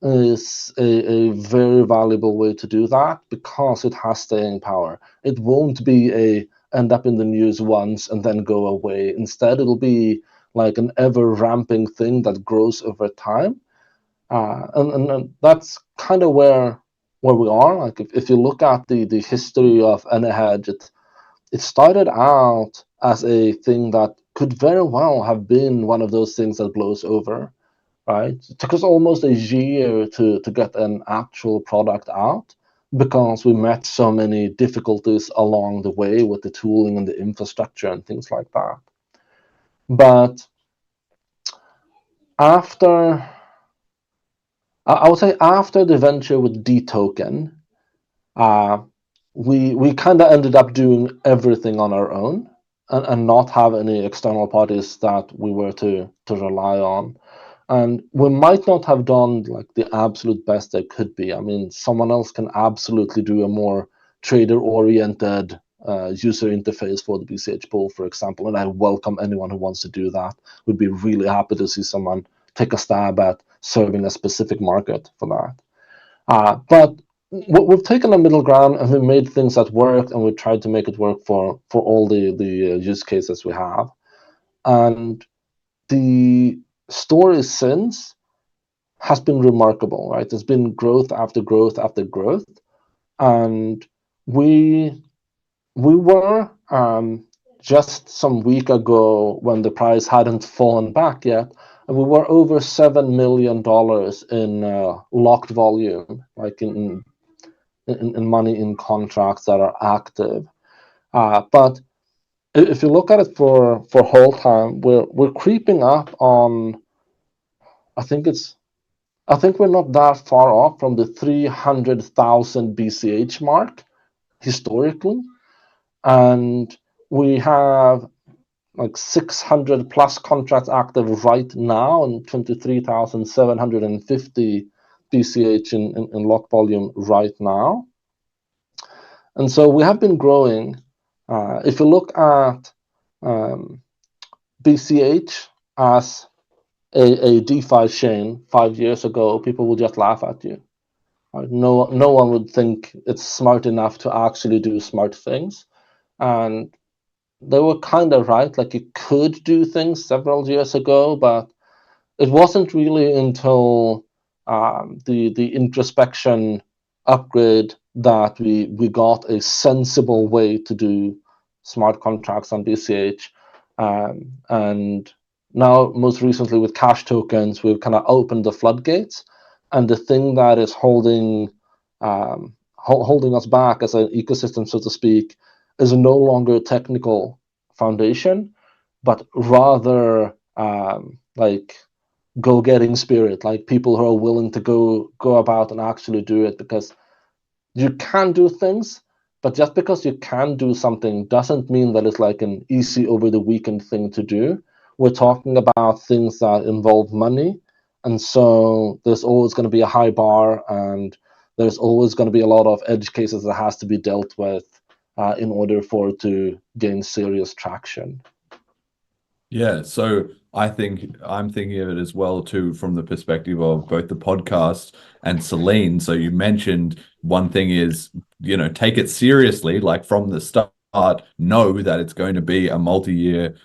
is a very valuable way to do that, because it has staying power. It won't be end up in the news once and then go away. Instead, it'll be like an ever ramping thing that grows over time. And that's kind of where we are. Like if you look at the history of AnyHedge, it started out as a thing that could very well have been one of those things that blows over, right? It took us almost a year to get an actual product out, because we met so many difficulties along the way with the tooling and the infrastructure and things like that. But I would say after the venture with D-Token, we kind of ended up doing everything on our own and not have any external parties that we were to rely on. And we might not have done like the absolute best they could be. I mean, someone else can absolutely do a more trader-oriented user interface for the BCH Bull, for example, and I welcome anyone who wants to do that. Would be really happy to see someone take a stab at serving a specific market for that. But we've taken a middle ground and we made things that worked, and we tried to make it work for all the use cases we have. And the story since has been remarkable, right? There's been growth after growth after growth, and we were just some week ago, when the price hadn't fallen back yet, and we were over $7 million in locked volume, like in money in contracts that are active. But if you look at it for whole time, we're creeping up on. I think we're not that far off from the 300,000 BCH mark historically, and we have like 600 plus contracts active right now, and 23,750 BCH in lock volume right now. And so we have been growing. If you look at BCH as a DeFi chain 5 years ago, people would just laugh at you. No one would think it's smart enough to actually do smart things. And they were kind of right. Like, you could do things several years ago, but it wasn't really until the introspection upgrade that we got a sensible way to do smart contracts on BCH. And now, most recently with cash tokens, we've kind of opened the floodgates. And the thing that is holding us back as an ecosystem, so to speak, is no longer a technical foundation, but rather like go-getting spirit, like people who are willing to go about and actually do it. Because you can do things, but just because you can do something doesn't mean that it's like an easy over the weekend thing to do. We're talking about things that involve money, and so there's always going to be a high bar, and there's always going to be a lot of edge cases that has to be dealt with in order for it to gain serious traction. Yeah, so I think I'm thinking of it as well too from the perspective of both the podcast and Celine. So you mentioned one thing is, take it seriously, like from the start, know that it's going to be a multi-year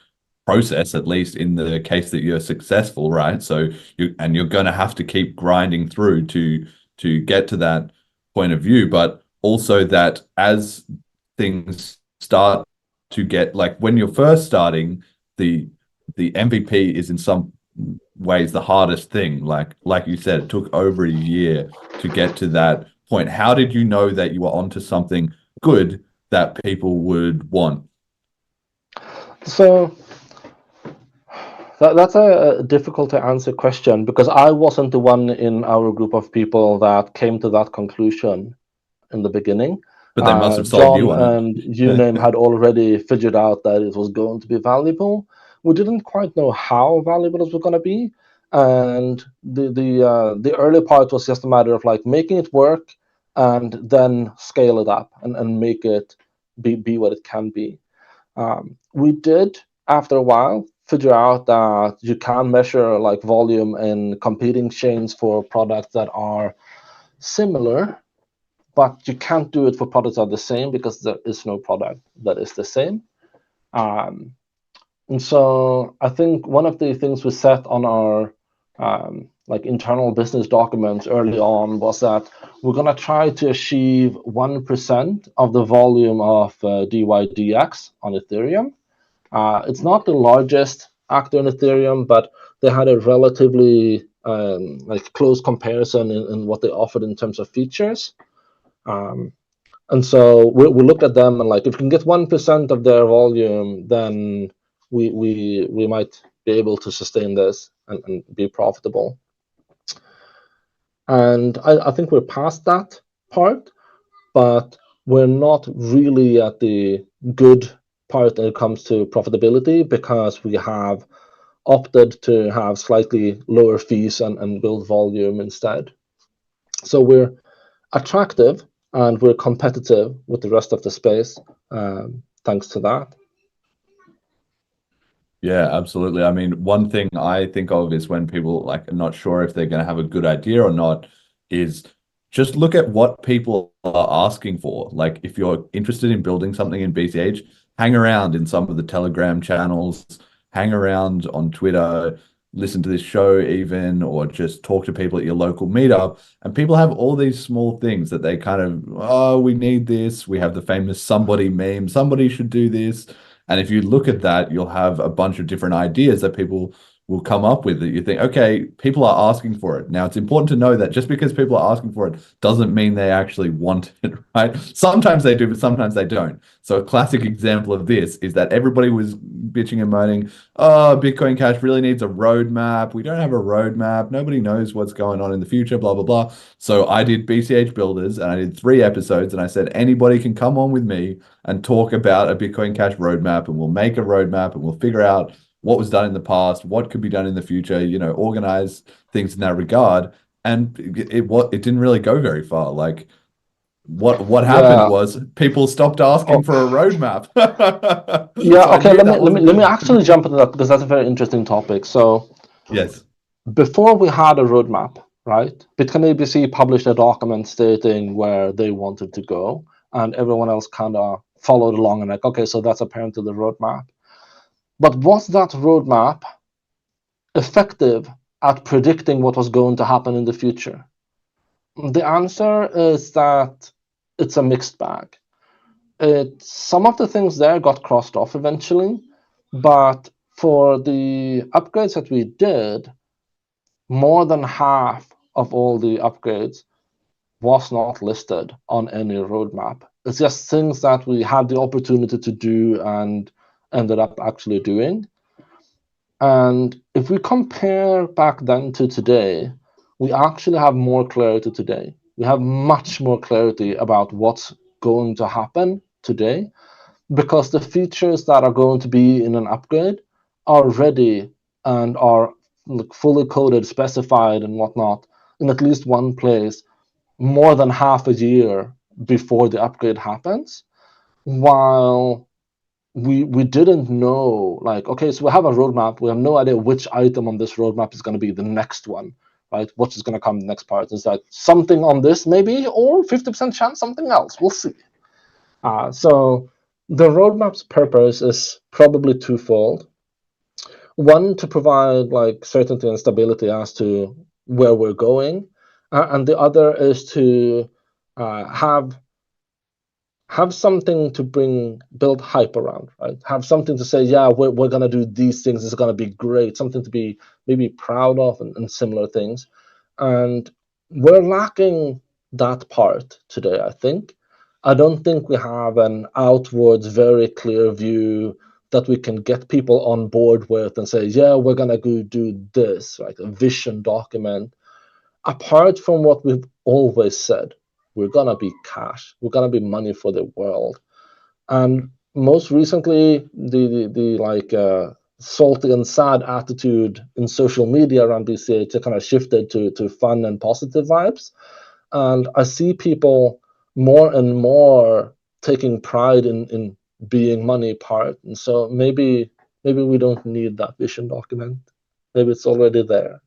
process, at least in the case that you're successful, right? So you're going to have to keep grinding through to get to that point of view, but also that as things start to get, like when you're first starting, the MVP is in some ways the hardest thing. Like you said, it took over a year to get to that point. How did you know that you were onto something good that people would want? So that's a difficult to answer question, because I wasn't the one in our group of people that came to that conclusion in the beginning. But they must have sold John you on it. and Uname had already figured out that it was going to be valuable. We didn't quite know how valuable it was going to be, and the early part was just a matter of like making it work and then scale it up and make it be what it can be. We did, after a while, figure out that you can measure like volume in competing chains for products that are similar, but you can't do it for products that are the same, because there is no product that is the same. And so I think one of the things we set on our like internal business documents early on was that we're going to try to achieve 1% of the volume of DYDX on Ethereum. It's not the largest actor in Ethereum, but they had a relatively like close comparison in what they offered in terms of features. And so we looked at them and like, if we can get 1% of their volume, then we might be able to sustain this and be profitable. And I think we're past that part, but we're not really at the good part when it comes to profitability, because we have opted to have slightly lower fees and build volume instead. So we're attractive and we're competitive with the rest of the space, thanks to that. Yeah, absolutely. I mean, one thing I think of is when people like are not sure if they're going to have a good idea or not, is just look at what people are asking for. Like if you're interested in building something in BCH, hang around in some of the Telegram channels, hang around on Twitter, listen to this show even, or just talk to people at your local meetup. And people have all these small things that they kind of, oh, we need this. We have the famous somebody meme, somebody should do this. And if you look at that, you'll have a bunch of different ideas that people will come up with that you think, okay, people are asking for it. Now, it's important to know that just because people are asking for it doesn't mean they actually want it, right? Sometimes they do, but sometimes they don't. So a classic example of this is that everybody was bitching and moaning, oh, Bitcoin Cash really needs a roadmap. We don't have a roadmap. Nobody knows what's going on in the future, blah, blah, blah. So I did BCH Builders and I did 3 episodes and I said, anybody can come on with me and talk about a Bitcoin Cash roadmap, and we'll make a roadmap and we'll figure out what was done in the past, what could be done in the future, organize things in that regard. And it didn't really go very far. Like What happened was people stopped asking for a roadmap. Yeah, So I okay, knew let that me wasn't good. actually jump into that because that's a very interesting topic. So Yes. before we had a roadmap, right? Bitcoin ABC published a document stating where they wanted to go, and everyone else kind of followed along and like, okay, so that's apparently the roadmap. But was that roadmap effective at predicting what was going to happen in the future? The answer is that it's a mixed bag. Some of the things there got crossed off eventually, but for the upgrades that we did, more than half of all the upgrades was not listed on any roadmap. It's just things that we had the opportunity to do and ended up actually doing. And if we compare back then to today, we actually have more clarity today. We have much more clarity about what's going to happen today because the features that are going to be in an upgrade are ready and are fully coded, specified, and whatnot in at least one place more than half a year before the upgrade happens. While we didn't know, like, okay, so we have a roadmap. We have no idea which item on this roadmap is going to be the next one, right? What is going to come the next part? Is that something on this maybe, or 50% chance something else? We'll see. So the roadmap's purpose is probably twofold. One, to provide like certainty and stability as to where we're going, and the other is to have something to build hype around, right? Have something to say, yeah, we're gonna do these things. It's gonna be great. Something to be maybe proud of and similar things. And we're lacking that part today, I think. I don't think we have an outwards, very clear view that we can get people on board with and say, yeah, we're gonna go do this, like a vision document. Apart from what we've always said, we're gonna be cash. We're gonna be money for the world. And most recently, the like salty and sad attitude in social media around BCH kind of shifted to fun and positive vibes. And I see people more and more taking pride in being money part. And so maybe we don't need that vision document. Maybe it's already there.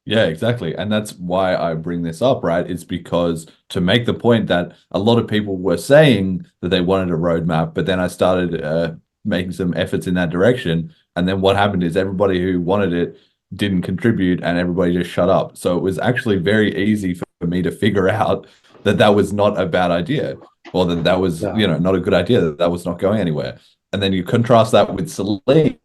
Yeah, exactly. And that's why I bring this up, right? It's because to make the point that a lot of people were saying that they wanted a roadmap, but then I started making some efforts in that direction. And then what happened is everybody who wanted it didn't contribute and everybody just shut up. So it was actually very easy for me to figure out that that was not a bad idea, or that that was, not a good idea, that that was not going anywhere. And then you contrast that with Celine,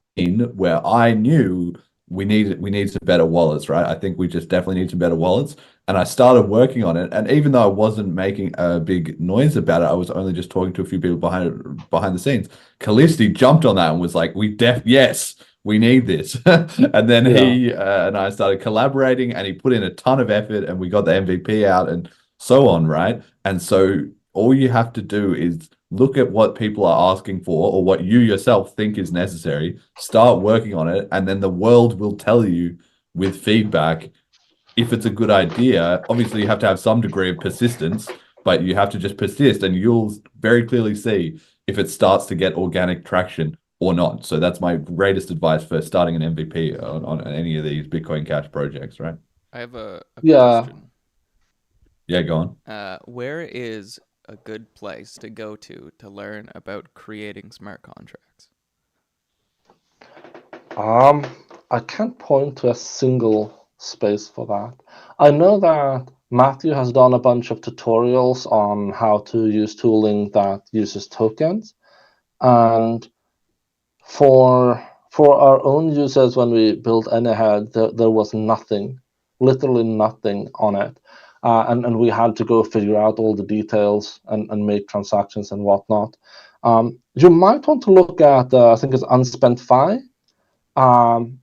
where I knew we need some better wallets, right? I think we just definitely need some better wallets. And I started working on it. And even though I wasn't making a big noise about it, I was only just talking to a few people behind the scenes. Callisti jumped on that and was like, yes, we need this. And then he and I started collaborating, and he put in a ton of effort, and we got the MVP out and so on, right? And so all you have to do is look at what people are asking for or what you yourself think is necessary, start working on it, and then the world will tell you with feedback if it's a good idea. Obviously, you have to have some degree of persistence, but you have to just persist, and you'll very clearly see if it starts to get organic traction or not. So that's my greatest advice for starting an MVP on any of these Bitcoin Cash projects, right? I have a question. Yeah, go on. Where is a good place to go to learn about creating smart contracts? I can't point to a single space for that. I know that Matthew has done a bunch of tutorials on how to use tooling that uses tokens, and for our own users, when we built Anyhead, there was nothing, literally nothing on it. And we had to go figure out all the details and make transactions and whatnot. You might want to look at, I think it's Unspent Fi.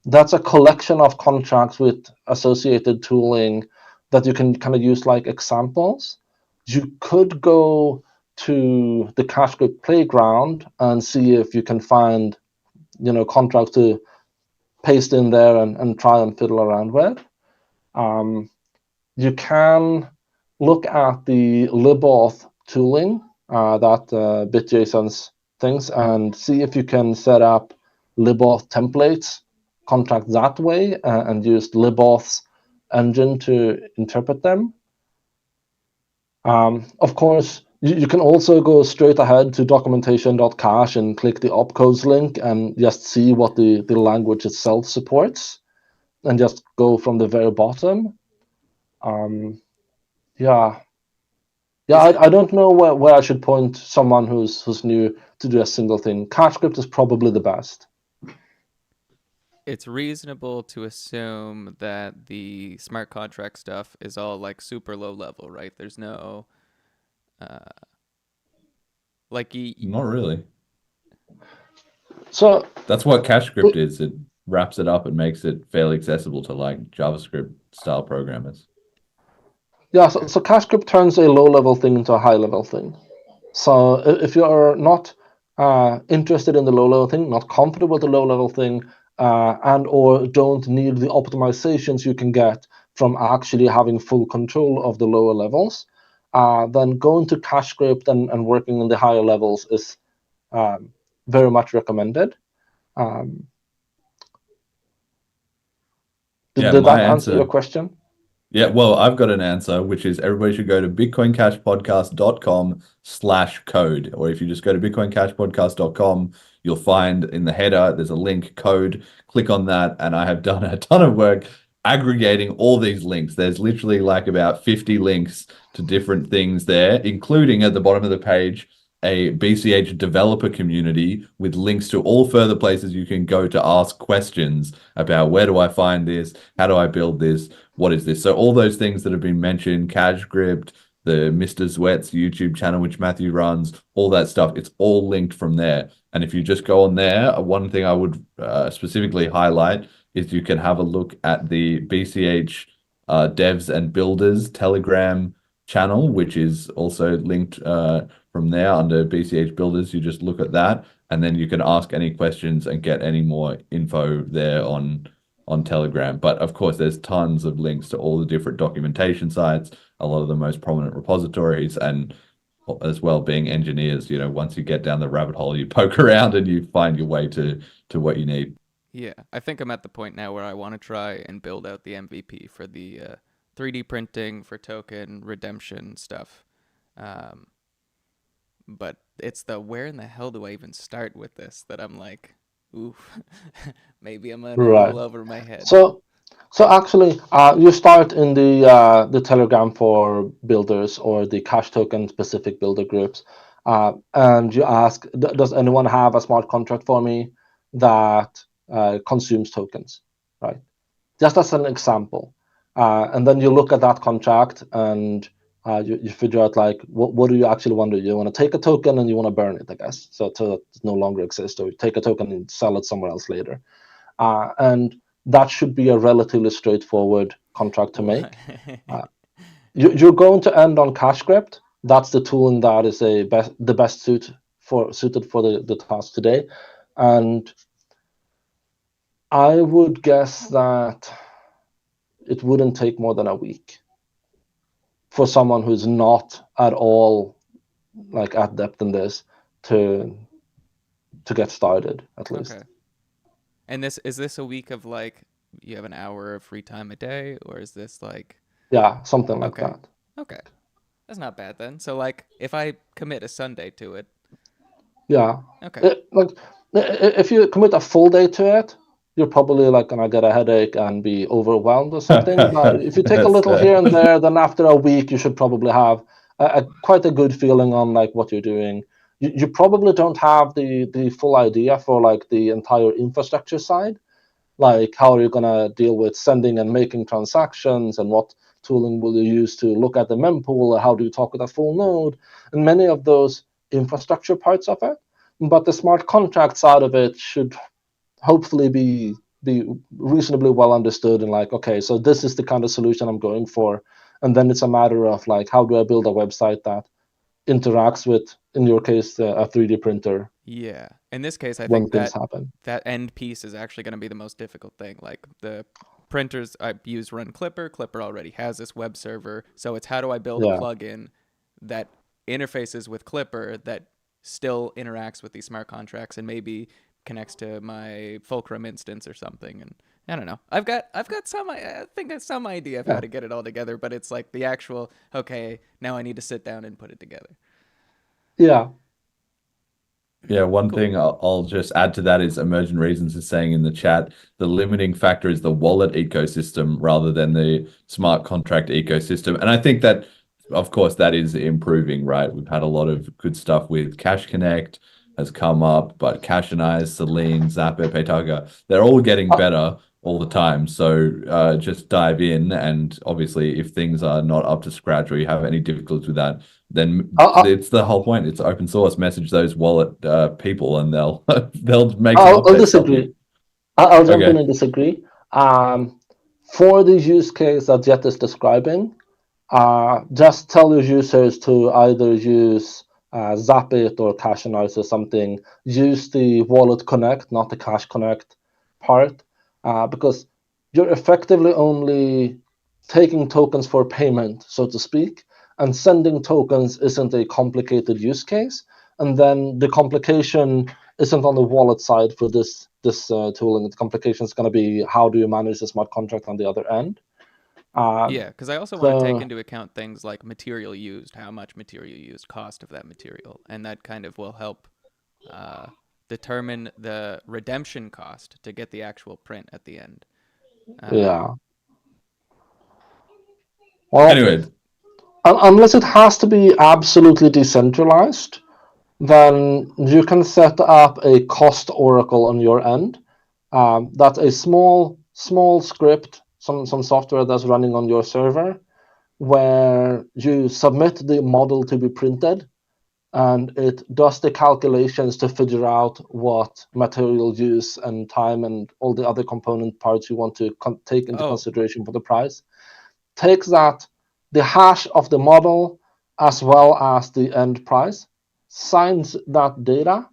That's a collection of contracts with associated tooling that you can kind of use like examples. You could go to the CashGrid Playground and see if you can find, contracts to paste in there and try and fiddle around with. You can look at the libauth tooling that BitJSON's things and see if you can set up libauth templates, contract that way, and use libauth's engine to interpret them. Of course, you can also go straight ahead to documentation.cache and click the opcodes link and just see what the language itself supports, and just go from the very bottom. Yeah, I don't know where I should point someone who's new to do a single thing. CacheScript is probably the best. It's reasonable to assume that the smart contract stuff is all like super low level, right? There's no Not really. So that's what CacheScript is. It wraps it up and makes it fairly accessible to like JavaScript style programmers. Yeah, so CacheScript turns a low-level thing into a high-level thing. So if you're not interested in the low-level thing, not comfortable with the low-level thing, and or don't need the optimizations you can get from actually having full control of the lower levels, then going to CacheScript and working in the higher levels is very much recommended. Did that answer your question? Yeah, well, I've got an answer, which is everybody should go to bitcoincashpodcast.com/code. Or if you just go to bitcoincashpodcast.com, you'll find in the header, there's a link code. Click on that. And I have done a ton of work aggregating all these links. There's literally like about 50 links to different things there, including at the bottom of the page, a BCH developer community with links to all further places you can go to ask questions about where do I find this? How do I build this? What is this? So all those things that have been mentioned, CacheScript, the Mr. Zwet's YouTube channel, which Matthew runs, all that stuff, it's all linked from there. And if you just go on there, one thing I would specifically highlight is you can have a look at the BCH devs and builders Telegram channel, which is also linked from there under BCH builders. You just look at that, and then you can ask any questions and get any more info there on Telegram. But of course, there's tons of links to all the different documentation sites, a lot of the most prominent repositories, and as well, being engineers, once you get down the rabbit hole, you poke around and you find your way to what you need. Yeah, I think I'm at the point now where I want to try and build out the MVP for the 3D printing for token redemption stuff. But it's the where in the hell do I even start with this that I'm like, ooh, maybe I'm gonna roll over my head. So actually, you start in the Telegram for builders or the cash token specific builder groups, and you ask, does anyone have a smart contract for me that consumes tokens, right? Just as an example, and then you look at that contract and you figure out like what do you actually want to do? You want to take a token and you want to burn it, I guess, so it no longer exists, or you take a token and sell it somewhere else later, and that should be a relatively straightforward contract to make. You're going to end on CacheScript. That's the tooling that is the best suited for the task today, and I would guess that it wouldn't take more than a week for someone who's not at all like at depth in this to get started, at least. Okay. And is this a week of like you have an hour of free time a day, or is this like? Yeah, something like that. Okay, that's not bad then. So like if I commit a Sunday to it. Yeah. Okay. Like if you commit a full day to it, you're probably like gonna get a headache and be overwhelmed or something. But if you take a little here and there, then after a week you should probably have quite a good feeling on like what you're doing. You probably don't have the full idea for like the entire infrastructure side, like how are you gonna deal with sending and making transactions, and what tooling will you use to look at the mempool, or how do you talk with a full node, and many of those infrastructure parts of it. But the smart contract side of it should hopefully be reasonably well understood, and like, okay, so this is the kind of solution I'm going for, and then it's a matter of like, how do I build a website that interacts with, in your case, a 3D printer? Yeah, in this case, I when think things happen, that end piece is actually going to be the most difficult thing. Like the printers I use run Clipper. Clipper already has this web server. So it's how do I build Yeah. a plugin that interfaces with Clipper that still interacts with these smart contracts and maybe connects to my Fulcrum instance or something. And I don't know. I've got some, I think some idea of how to get it all together, but it's like the actual, okay, now I need to sit down and put it together. Yeah. Yeah, one thing I'll just add to that is Emergent Reasons is saying in the chat, the limiting factor is the wallet ecosystem rather than the smart contract ecosystem. And I think that, of course, that is improving, right? We've had a lot of good stuff with Cash Connect has come up, but Cash and Eyes, Selene, Zapper, Paytaga, they're all getting better all the time. So just dive in. And obviously, if things are not up to scratch or you have any difficulties with that, then it's the whole point. It's open source. Message those wallet people, and they'll make some I'll updates. disagree. I'll jump in and disagree. For the use case that Jet is describing, just tell your users to either use Zapit or Cash and Ice or something. Use the Wallet Connect, not the Cash Connect part, because you're effectively only taking tokens for payment, so to speak, and sending tokens isn't a complicated use case. And then the complication isn't on the wallet side for this tooling. The complication is going to be how do you manage the smart contract on the other end. Yeah, because I also want to take into account things like material used, how much material used, cost of that material, and that kind of will help determine the redemption cost to get the actual print at the end. Yeah. Well, anyway, unless it has to be absolutely decentralized, then you can set up a cost oracle on your end. That's a small script, some software that's running on your server, where you submit the model to be printed, and it does the calculations to figure out what material use and time and all the other component parts you want to take into consideration for the price. Takes that, the hash of the model, as well as the end price, signs that data,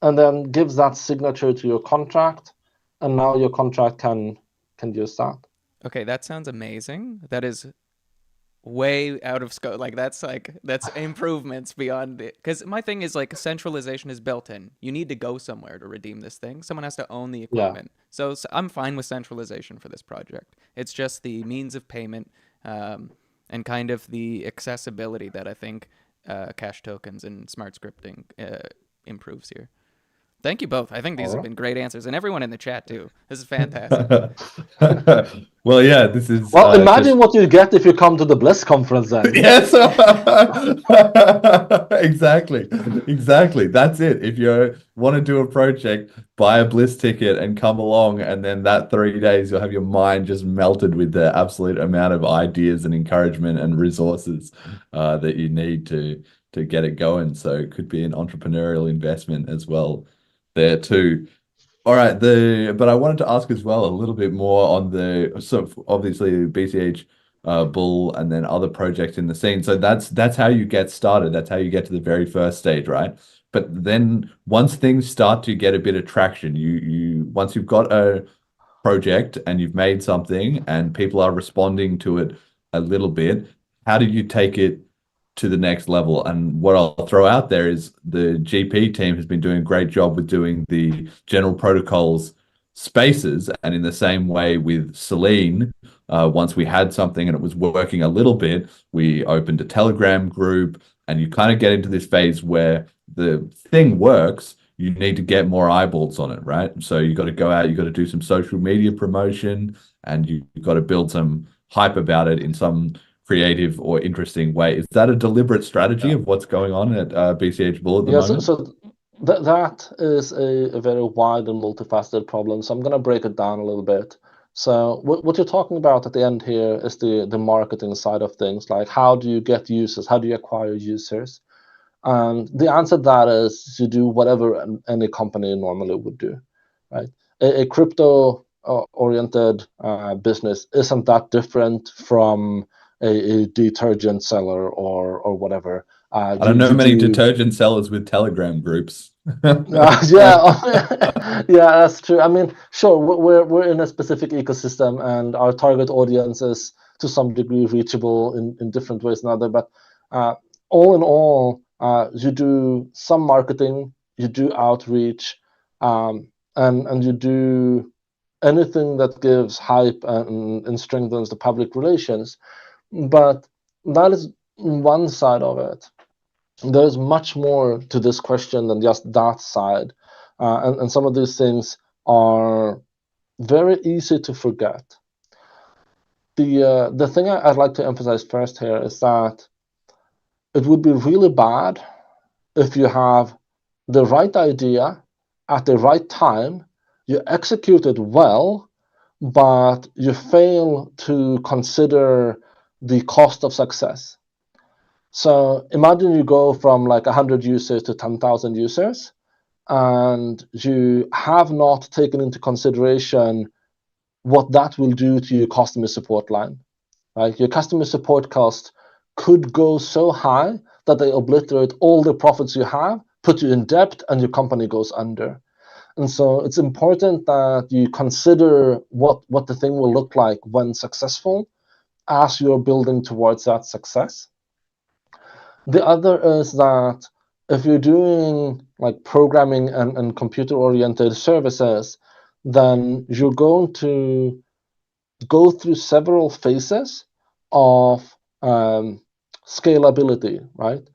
and then gives that signature to your contract, and now your contract can use that. Okay, that sounds amazing. That is way out of scope. That's improvements beyond it. Because my thing is like centralization is built in. You need to go somewhere to redeem this thing. Someone has to own the equipment. So I'm fine with centralization for this project. It's just the means of payment and kind of the accessibility that I think cash tokens and smart scripting improves here. Thank you both. I think these have been great answers, and everyone in the chat too. This is fantastic. Well, yeah, this is. Well, imagine what you get if you come to the BLISS conference then. Yes, exactly. That's it. If you want to do a project, buy a BLISS ticket and come along, and then that 3 days you'll have your mind just melted with the absolute amount of ideas and encouragement and resources that you need to get it going. So it could be an entrepreneurial investment as well there too. All right, but I wanted to ask as well a little bit more on obviously BCH, Bull, and then other projects in the scene. So that's how you get started. That's how you get to the very first stage, right? But then once things start to get a bit of traction, once you've got a project and you've made something and people are responding to it a little bit, how do you take it to the next level? And what I'll throw out there is the GP team has been doing a great job with doing the general protocols spaces, and in the same way with Selene, once we had something and it was working a little bit, we opened a Telegram group, and you kind of get into this phase where the thing works, you need to get more eyeballs on it, right? So you got to go out, you got to do some social media promotion, and you've got to build some hype about it in some creative or interesting way. Is that a deliberate strategy of what's going on at BCH Bull at the moment? So that is a very wide and multifaceted problem. So I'm going to break it down a little bit. So what you're talking about at the end here is the marketing side of things. Like, how do you get users? How do you acquire users? And the answer to that is you do whatever any company normally would do, right? A crypto oriented business isn't that different from a detergent seller or whatever. I don't know many detergent sellers with Telegram groups. Yeah, yeah, that's true. I mean, sure, we're in a specific ecosystem, and our target audience is to some degree reachable in different ways than other. But all in all, you do some marketing, you do outreach, and you do anything that gives hype and strengthens the public relations. But that is one side of it. There's much more to this question than just that side. And some of these things are very easy to forget. The thing I'd like to emphasize first here is that it would be really bad if you have the right idea at the right time, you execute it well, but you fail to consider the cost of success. So imagine you go from like 100 users to 10,000 users, and you have not taken into consideration what that will do to your customer support line. Right? Your customer support cost could go so high that they obliterate all the profits you have, put you in debt, and your company goes under. And so it's important that you consider what the thing will look like when successful as you're building towards that success. The other is that if you're doing like programming and computer-oriented services, then you're going to go through several phases of scalability, right?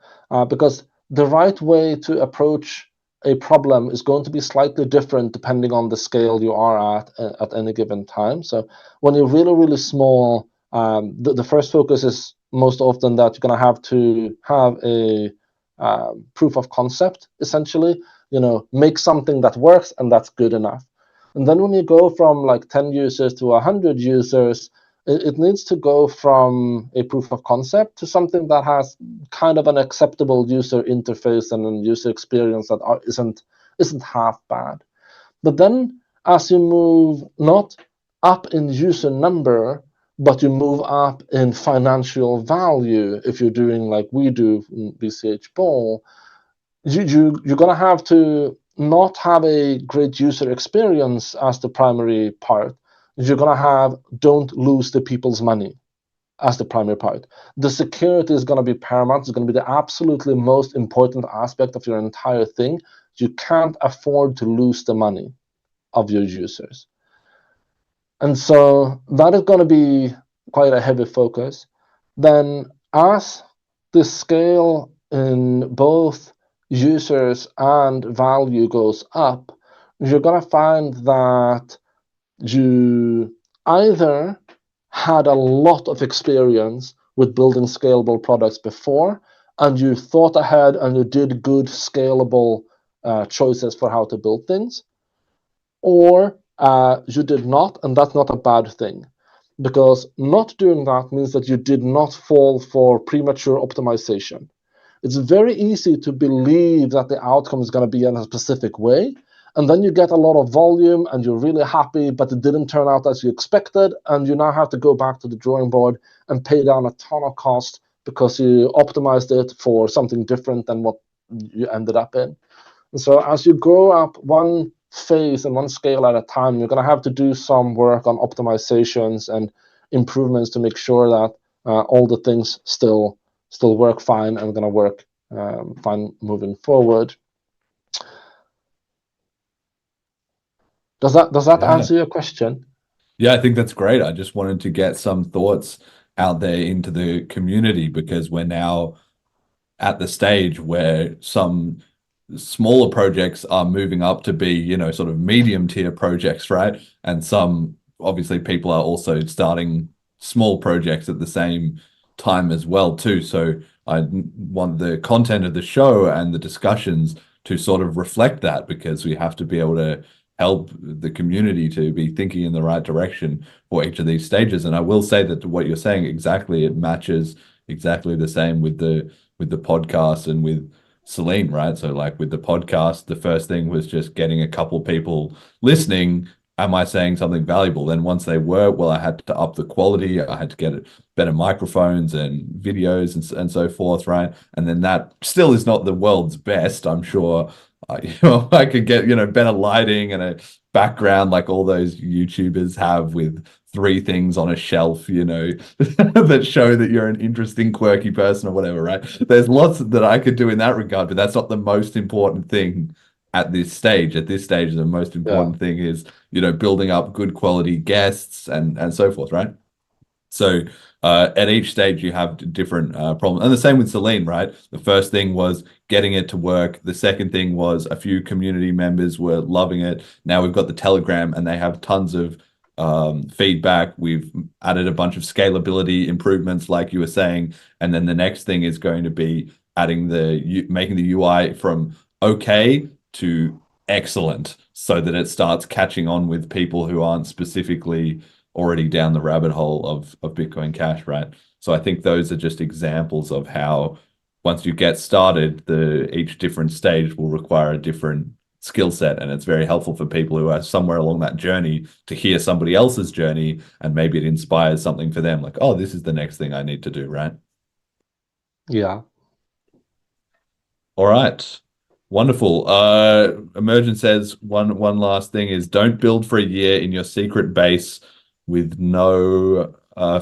Because the right way to approach a problem is going to be slightly different depending on the scale you are at any given time. So when you're really, really small, the first focus is most often that you're going to have a proof of concept, essentially, make something that works and that's good enough. And then when you go from like 10 users to 100 users, it needs to go from a proof of concept to something that has kind of an acceptable user interface and a user experience that isn't half bad. But then as you move not up in user number, but you move up in financial value, if you're doing like we do in BCH Bowl, you're going to have to not have a great user experience as the primary part. You're going to have don't lose the people's money as the primary part. The security is going to be paramount. It's going to be the absolutely most important aspect of your entire thing. You can't afford to lose the money of your users. And so that is going to be quite a heavy focus. Then as the scale in both users and value goes up, you're going to find that you either had a lot of experience with building scalable products before, and you thought ahead and you did good scalable choices for how to build things, or you did not, and that's not a bad thing, because not doing that means that you did not fall for premature optimization. It's very easy to believe that the outcome is going to be in a specific way, and then you get a lot of volume and you're really happy, but it didn't turn out as you expected, and you now have to go back to the drawing board and pay down a ton of cost because you optimized it for something different than what you ended up in. And so as you grow up one phase and one scale at a time, you're going to have to do some work on optimizations and improvements to make sure that all the things still work fine and going to work fine moving forward. Does that answer your question? Yeah, I think that's great. I just wanted to get some thoughts out there into the community, because we're now at the stage where some smaller projects are moving up to be, sort of medium tier projects, right? And some, obviously, people are also starting small projects at the same time as well too. So I want the content of the show and the discussions to sort of reflect that, because we have to be able to help the community to be thinking in the right direction for each of these stages. And I will say that what you're saying, exactly, it matches exactly the same with the podcast and with Celine, right? So like with the podcast, the first thing was just getting a couple people listening, am I saying something valuable? Then once they were, well, I had to up the quality. I had to get it better microphones and videos and so forth, right? And then that still is not the world's best. I'm sure I could get, better lighting and a background like all those YouTubers have with three things on a shelf, that show that you're an interesting, quirky person or whatever, right? There's lots that I could do in that regard, but that's not the most important thing at this stage. At this stage, the most important thing is, building up good quality guests and so forth, right? So at each stage, you have different problems. And the same with Celine, right? The first thing was getting it to work. The second thing was a few community members were loving it. Now we've got the Telegram and they have tons of feedback. We've added a bunch of scalability improvements, like you were saying. And then the next thing is going to be adding making the UI from okay to excellent so that it starts catching on with people who aren't specifically already down the rabbit hole of Bitcoin Cash, right? So I think those are just examples of how once you get started, each different stage will require a different skill set. And it's very helpful for people who are somewhere along that journey to hear somebody else's journey, and maybe it inspires something for them, like, oh, this is the next thing I need to do, right? Yeah. All right. Wonderful. Emergent says one last thing is don't build for a year in your secret base with no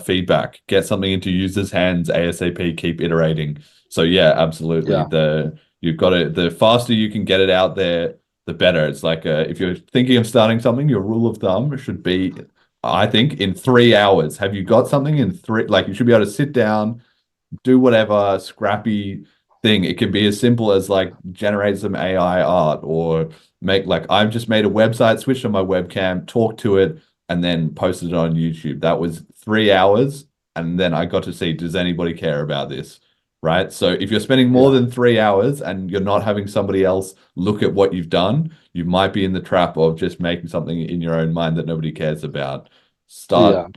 feedback. Get something into users' hands ASAP. Keep iterating. So yeah, absolutely. Yeah. You've got to, the faster you can get it out there, the better. It's like if you're thinking of starting something, your rule of thumb should be, I think, in 3 hours. Have you got something in three? Like, you should be able to sit down, do whatever scrappy thing. It can be as simple as like generate some AI art, or make, like, I've just made a website, switched on my webcam, talked to it, and then posted it on YouTube. That was 3 hours. And then I got to see, does anybody care about this? Right. So if you're spending more than 3 hours and you're not having somebody else look at what you've done, you might be in the trap of just making something in your own mind that nobody cares about. Start,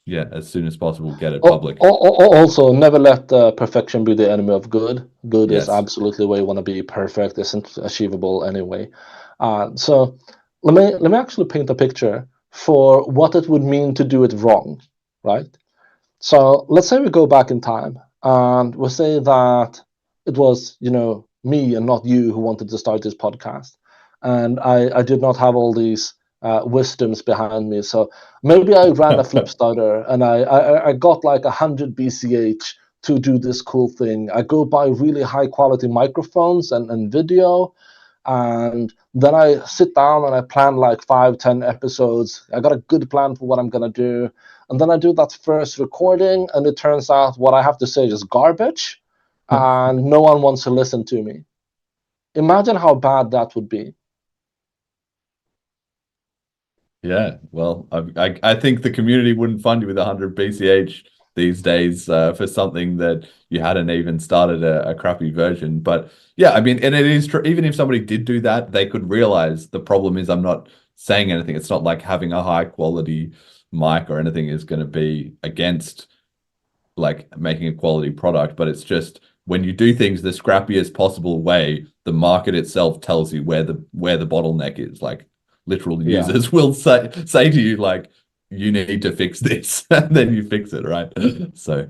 as soon as possible, get it public. Also, never let perfection be the enemy of good. Good Yes. is absolutely where you want to be. Perfect isn't achievable anyway. So let me actually paint a picture for what it would mean to do it wrong, right? So let's say we go back in time and we say that it was, me and not you who wanted to start this podcast. And I did not have all these wisdoms behind me. So maybe I ran a flip starter and I got like 100 BCH to do this cool thing. I go buy really high quality microphones and video. And then I sit down and I plan like 5-10 episodes. I got a good plan for what I'm going to do. And then I do that first recording, and it turns out what I have to say is garbage, and no one wants to listen to me. Imagine how bad that would be. Yeah, well, I think the community wouldn't fund you with 100 BCH these days for something that you hadn't even started a crappy version. But yeah, I mean, and it is true. Even if somebody did do that, they could realize the problem is I'm not saying anything. It's not like having a high quality mic or anything is going to be against like making a quality product, but it's just when you do things the scrappiest possible way, the market itself tells you where the bottleneck is. Like, literal users will say to you, like, you need to fix this, and then you fix it, right? So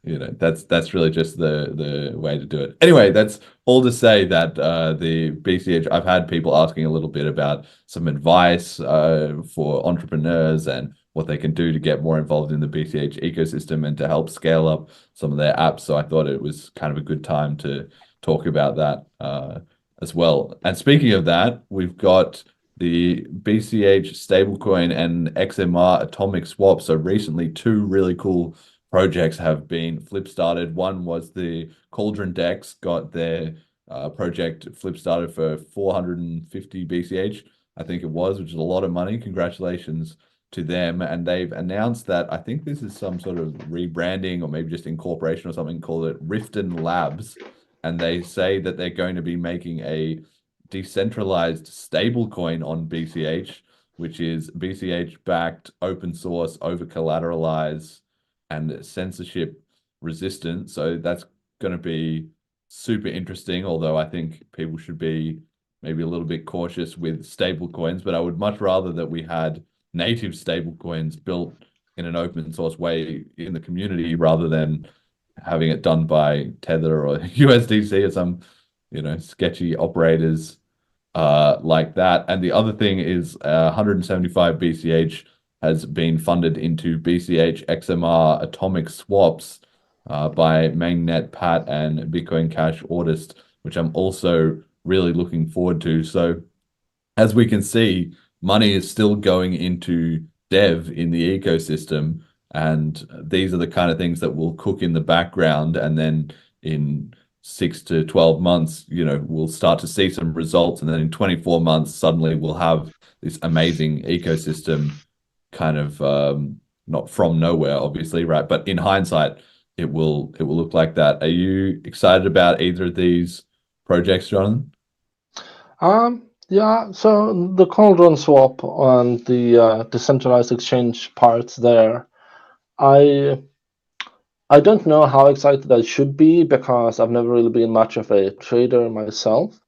that's really just the way to do it. Anyway, that's all to say that the BCH, I've had people asking a little bit about some advice for entrepreneurs and what they can do to get more involved in the BCH ecosystem and to help scale up some of their apps. So I thought it was kind of a good time to talk about that as well. And speaking of that, we've got the BCH stablecoin and XMR atomic swap. So recently, two really cool projects have been flip started. One was the Cauldron Dex got their project flip started for 450 BCH, I think it was, which is a lot of money. Congratulations to them. And they've announced that, I think this is some sort of rebranding or maybe just incorporation or something, called it Riften Labs. And they say that they're going to be making a decentralized stablecoin on BCH, which is BCH backed, open source, over collateralized, and censorship resistant. So that's going to be super interesting, although I think people should be maybe a little bit cautious with stable coins, but I would much rather that we had native stable coins built in an open source way in the community rather than having it done by Tether or USDC or some, sketchy operators like that. And the other thing is 175 BCH has been funded into BCH XMR atomic swaps by Mainnet Pat and Bitcoin Cash Autist, which I'm also really looking forward to. So as we can see, money is still going into dev in the ecosystem, and these are the kind of things that will cook in the background, and then in 6 to 12 months, we'll start to see some results, and then in 24 months, suddenly we'll have this amazing ecosystem kind of not from nowhere, obviously, right? But in hindsight, it will look like that. Are you excited about either of these projects, Jonathan? Yeah, so the Cauldron swap and the decentralized exchange parts there, I don't know how excited I should be because I've never really been much of a trader myself.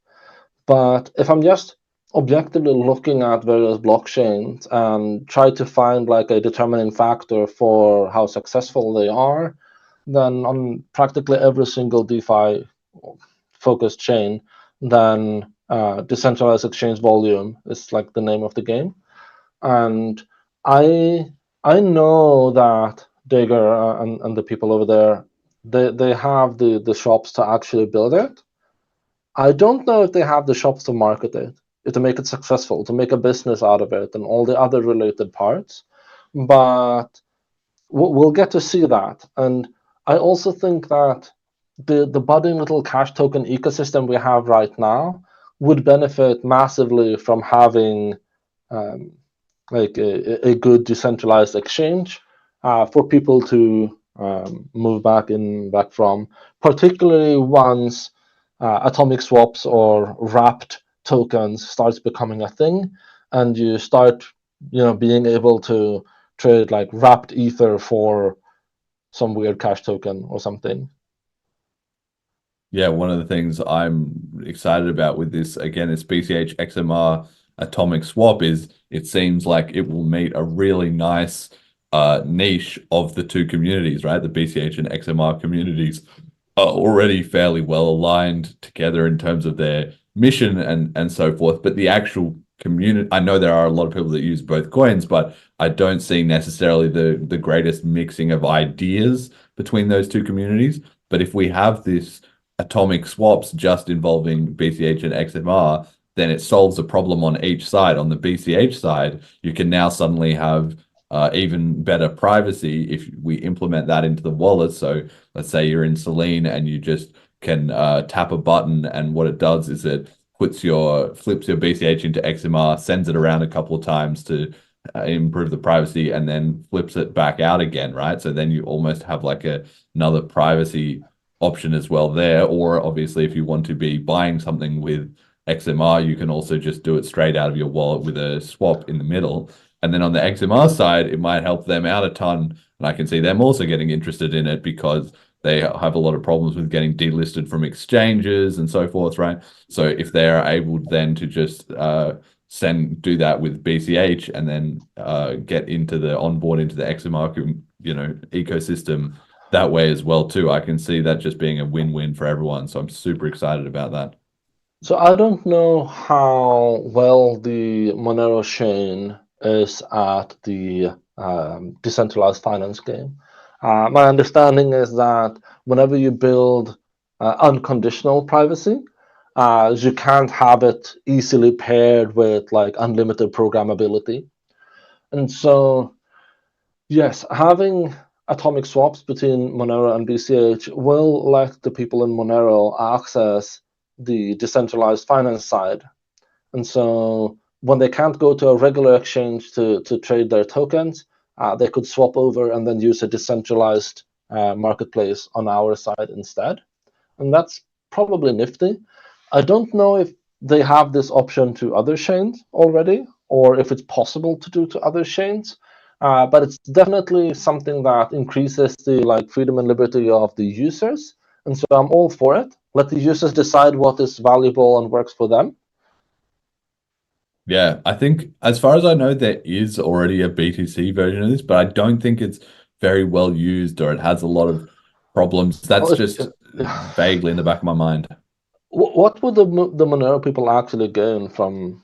But if I'm just objectively looking at various blockchains and try to find like a determining factor for how successful they are, then on practically every single DeFi focused chain, then decentralized exchange volume is like the name of the game. And I know that Digger and the people over there, they have the shops to actually build it. I don't know if they have the shops to market it, to make it successful, to make a business out of it and all the other related parts. But we'll get to see that. And I also think that the budding little cash token ecosystem we have right now would benefit massively from having like a good decentralized exchange for people to move back from, particularly once atomic swaps or wrapped tokens starts becoming a thing, and you start being able to trade like wrapped ether for some weird cash token or something. Yeah, one of the things I'm excited about with this, again, this BCH XMR atomic swap is it seems like it will meet a really nice niche of the two communities, right? The BCH and XMR communities are already fairly well aligned together in terms of their mission and so forth. But the actual community, I know there are a lot of people that use both coins, but I don't see necessarily the greatest mixing of ideas between those two communities. But if we have this atomic swaps just involving BCH and XMR, then it solves a problem on each side. On the BCH side, you can now suddenly have even better privacy if we implement that into the wallet. So let's say you're in Selene and you just can tap a button, and what it does is it flips your BCH into XMR, sends it around a couple of times to improve the privacy, and then flips it back out again, right? So then you almost have like another privacy option as well there. Or obviously, if you want to be buying something with XMR, you can also just do it straight out of your wallet with a swap in the middle. And then on the XMR side, it might help them out a ton. And I can see them also getting interested in it because they have a lot of problems with getting delisted from exchanges and so forth, right? So if they're able then to just do that with BCH and then get into the onboard into the XMR, ecosystem that way as well too, I can see that just being a win-win for everyone. So I'm super excited about that. So I don't know how well the Monero chain is at the decentralized finance game. My understanding is that whenever you build unconditional privacy, you can't have it easily paired with like unlimited programmability. And so, yes, having atomic swaps between Monero and BCH will let the people in Monero access the decentralized finance side. And so when they can't go to a regular exchange to trade their tokens, they could swap over and then use a decentralized marketplace on our side instead. And that's probably nifty. I don't know if they have this option to other chains already, or if it's possible to do to other chains. But it's definitely something that increases the freedom and liberty of the users. And so I'm all for it. Let the users decide what is valuable and works for them. Yeah, I think as far as I know, there is already a BTC version of this, but I don't think it's very well used or it has a lot of problems. That's Well, just vaguely in the back of my mind. what would the Monero people actually gain from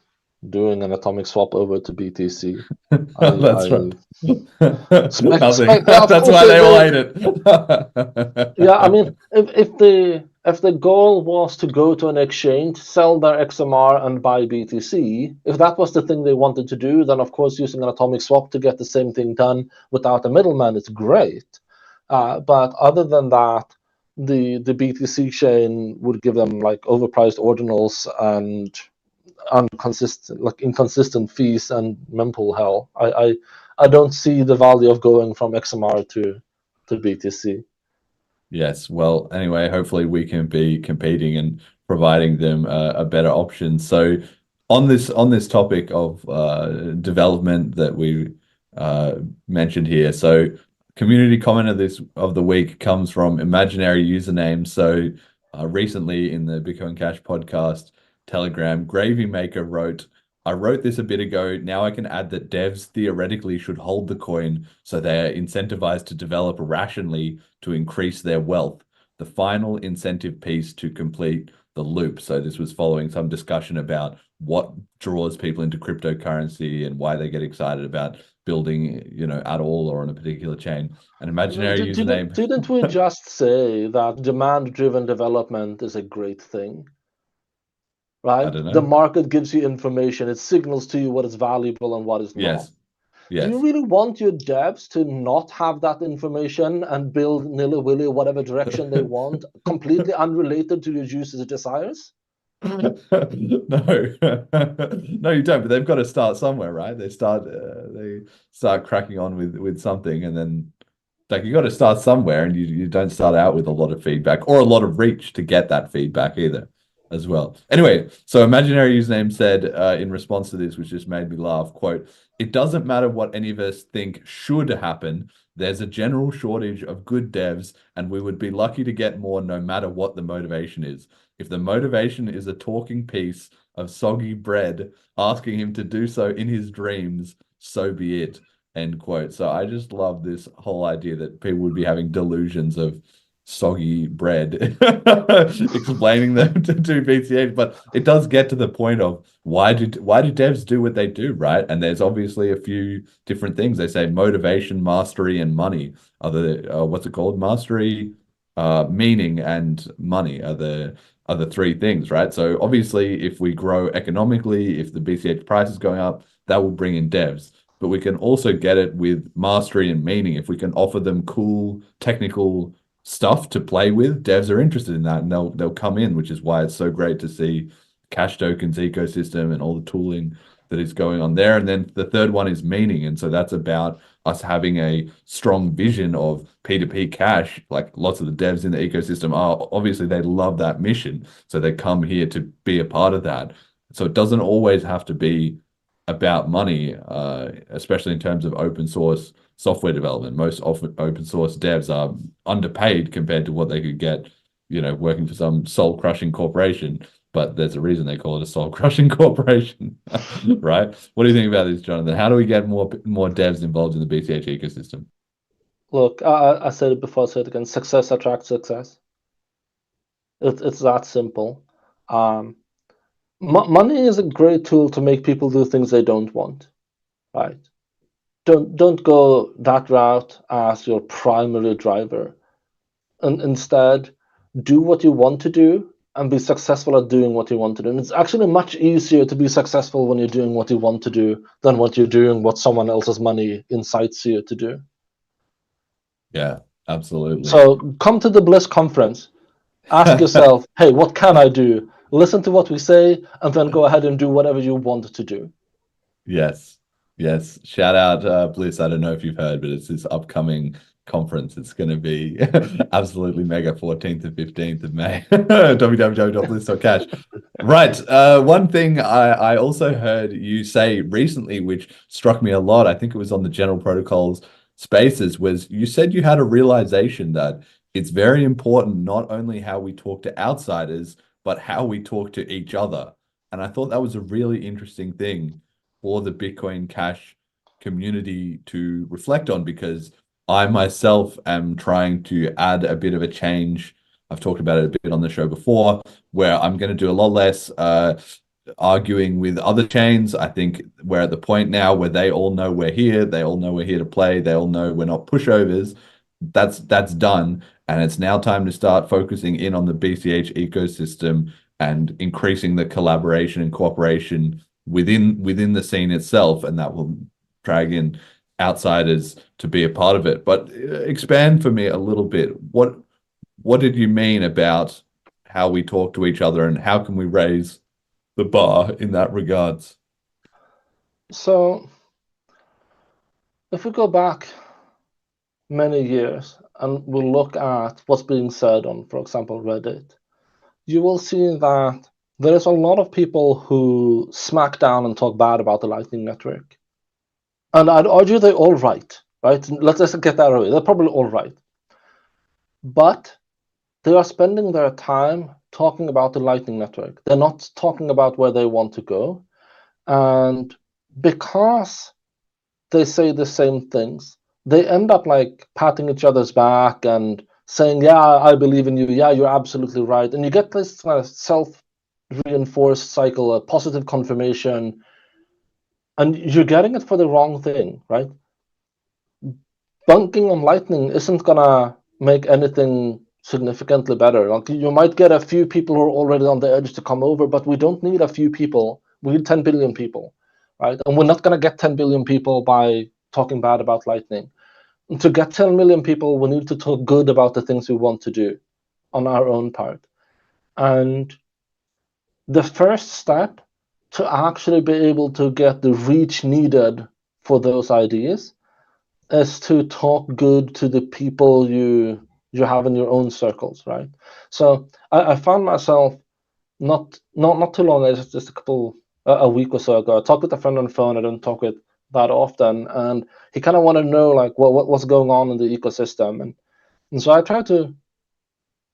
doing an atomic swap over to BTC? That's right. Nothing. Of That's course why they all hate it. yeah, I mean, if the goal was to go to an exchange, sell their XMR and buy BTC, if that was the thing they wanted to do, then of course using an atomic swap to get the same thing done without a middleman is great. But other than that, the BTC chain would give them like overpriced ordinals and inconsistent fees and mempool hell. I don't see the value of going from XMR to BTC. Yes. Well, anyway, hopefully we can be competing and providing them a better option. So on this topic of development that we mentioned here, so community comment of the week comes from imaginary username. So recently in the Bitcoin Cash podcast Telegram, Gravy Maker wrote, I wrote this a bit ago. Now I can add that devs theoretically should hold the coin so they are incentivized to develop rationally to increase their wealth. The final incentive piece to complete the loop. So this was following some discussion about what draws people into cryptocurrency and why they get excited about building, at all or on a particular chain. An imaginary username. Didn't we just say that demand-driven development is a great thing? Right? I don't know. The market gives you information. It signals to you what is valuable and what is Yes. not. Yes. Do you really want your devs to not have that information and build nilly-willy whatever direction they want, completely unrelated to your users' desires? No, no, you don't. But they've got to start somewhere, right? They start cracking on with something, and then like you got to start somewhere, and you don't start out with a lot of feedback or a lot of reach to get that feedback either, as well. Anyway, so imaginary username said in response to this, which just made me laugh, quote, "It doesn't matter what any of us think should happen. There's a general shortage of good devs, and we would be lucky to get more no matter what the motivation is. If the motivation is a talking piece of soggy bread asking him to do so in his dreams, so be it." End quote. So I just love this whole idea that people would be having delusions of soggy bread explaining them to do BCH, but it does get to the point of why do devs do what they do, right? And there's obviously a few different things. They say motivation, mastery, and money are the what's it called? Mastery, meaning, and money are the three things, right? So obviously if we grow economically, if the BCH price is going up, that will bring in devs. But we can also get it with mastery and meaning. If we can offer them cool technical stuff to play with, devs are interested in that, and they'll come in, which is why it's so great to see Cash Tokens ecosystem and all the tooling that is going on there. And then the third one is meaning, and so that's about us having a strong vision of P2P cash. Like lots of the devs in the ecosystem are obviously, they love that mission, so they come here to be a part of that. So it doesn't always have to be about money, especially in terms of open source software development. Most often open source devs are underpaid compared to what they could get, working for some soul crushing corporation. But there's a reason they call it a soul crushing corporation, right? What do you think about this, Jonathan? How do we get more devs involved in the BCH ecosystem? Look, I said it before, I said it again. Success attracts success. It's that simple. Money is a great tool to make people do things they don't want, right? Don't go that route as your primary driver, and instead do what you want to do and be successful at doing what you want to do. And it's actually much easier to be successful when you're doing what you want to do than what you're doing what someone else's money incites you to do. Yeah, absolutely. So come to the BLISS conference, ask yourself, hey, what can I do? Listen to what we say, and then go ahead and do whatever you want to do. Yes. Shout out BLISS. I don't know if you've heard, but it's this upcoming conference. It's going to be absolutely mega, 14th and 15th of May. www.bliss.cash. Right. One thing I also heard you say recently, which struck me a lot, I think it was on the General Protocols Spaces, was you said you had a realization that it's very important not only how we talk to outsiders, but how we talk to each other. And I thought that was a really interesting thing for the Bitcoin Cash community to reflect on, because I myself am trying to add a bit of a change. I've talked about it a bit on the show before, where I'm going to do a lot less arguing with other chains. I think we're at the point now where they all know we're here. They all know we're here to play. They all know we're not pushovers. That's done. And it's now time to start focusing in on the BCH ecosystem and increasing the collaboration and cooperation within the scene itself. And that will drag in outsiders to be a part of it. But expand for me a little bit. What did you mean about how we talk to each other, and how can we raise the bar in that regards? So if we go back many years and we look at what's being said on, for example, Reddit, you will see that there's a lot of people who smack down and talk bad about the Lightning Network. And I'd argue they're all right? Let's just get that away. They're probably all right. But they are spending their time talking about the Lightning Network. They're not talking about where they want to go. And because they say the same things, they end up like patting each other's back and saying, yeah, I believe in you. Yeah, you're absolutely right. And you get this kind of self-reinforced cycle of positive confirmation. And you're getting it for the wrong thing, right? Bunking on Lightning isn't going to make anything significantly better. Like, you might get a few people who are already on the edge to come over, but we don't need a few people. We need 10 billion people, right? And we're not going to get 10 billion people by talking bad about Lightning. And to get 10 million people, we need to talk good about the things we want to do on our own part. And the first step to actually be able to get the reach needed for those ideas is to talk good to the people you have in your own circles, right? So I found myself not too long ago, just a week or so ago, I talked with a friend on the phone. I don't talk with that often, and he kind of wanted to know like what's going on in the ecosystem, and so I tried to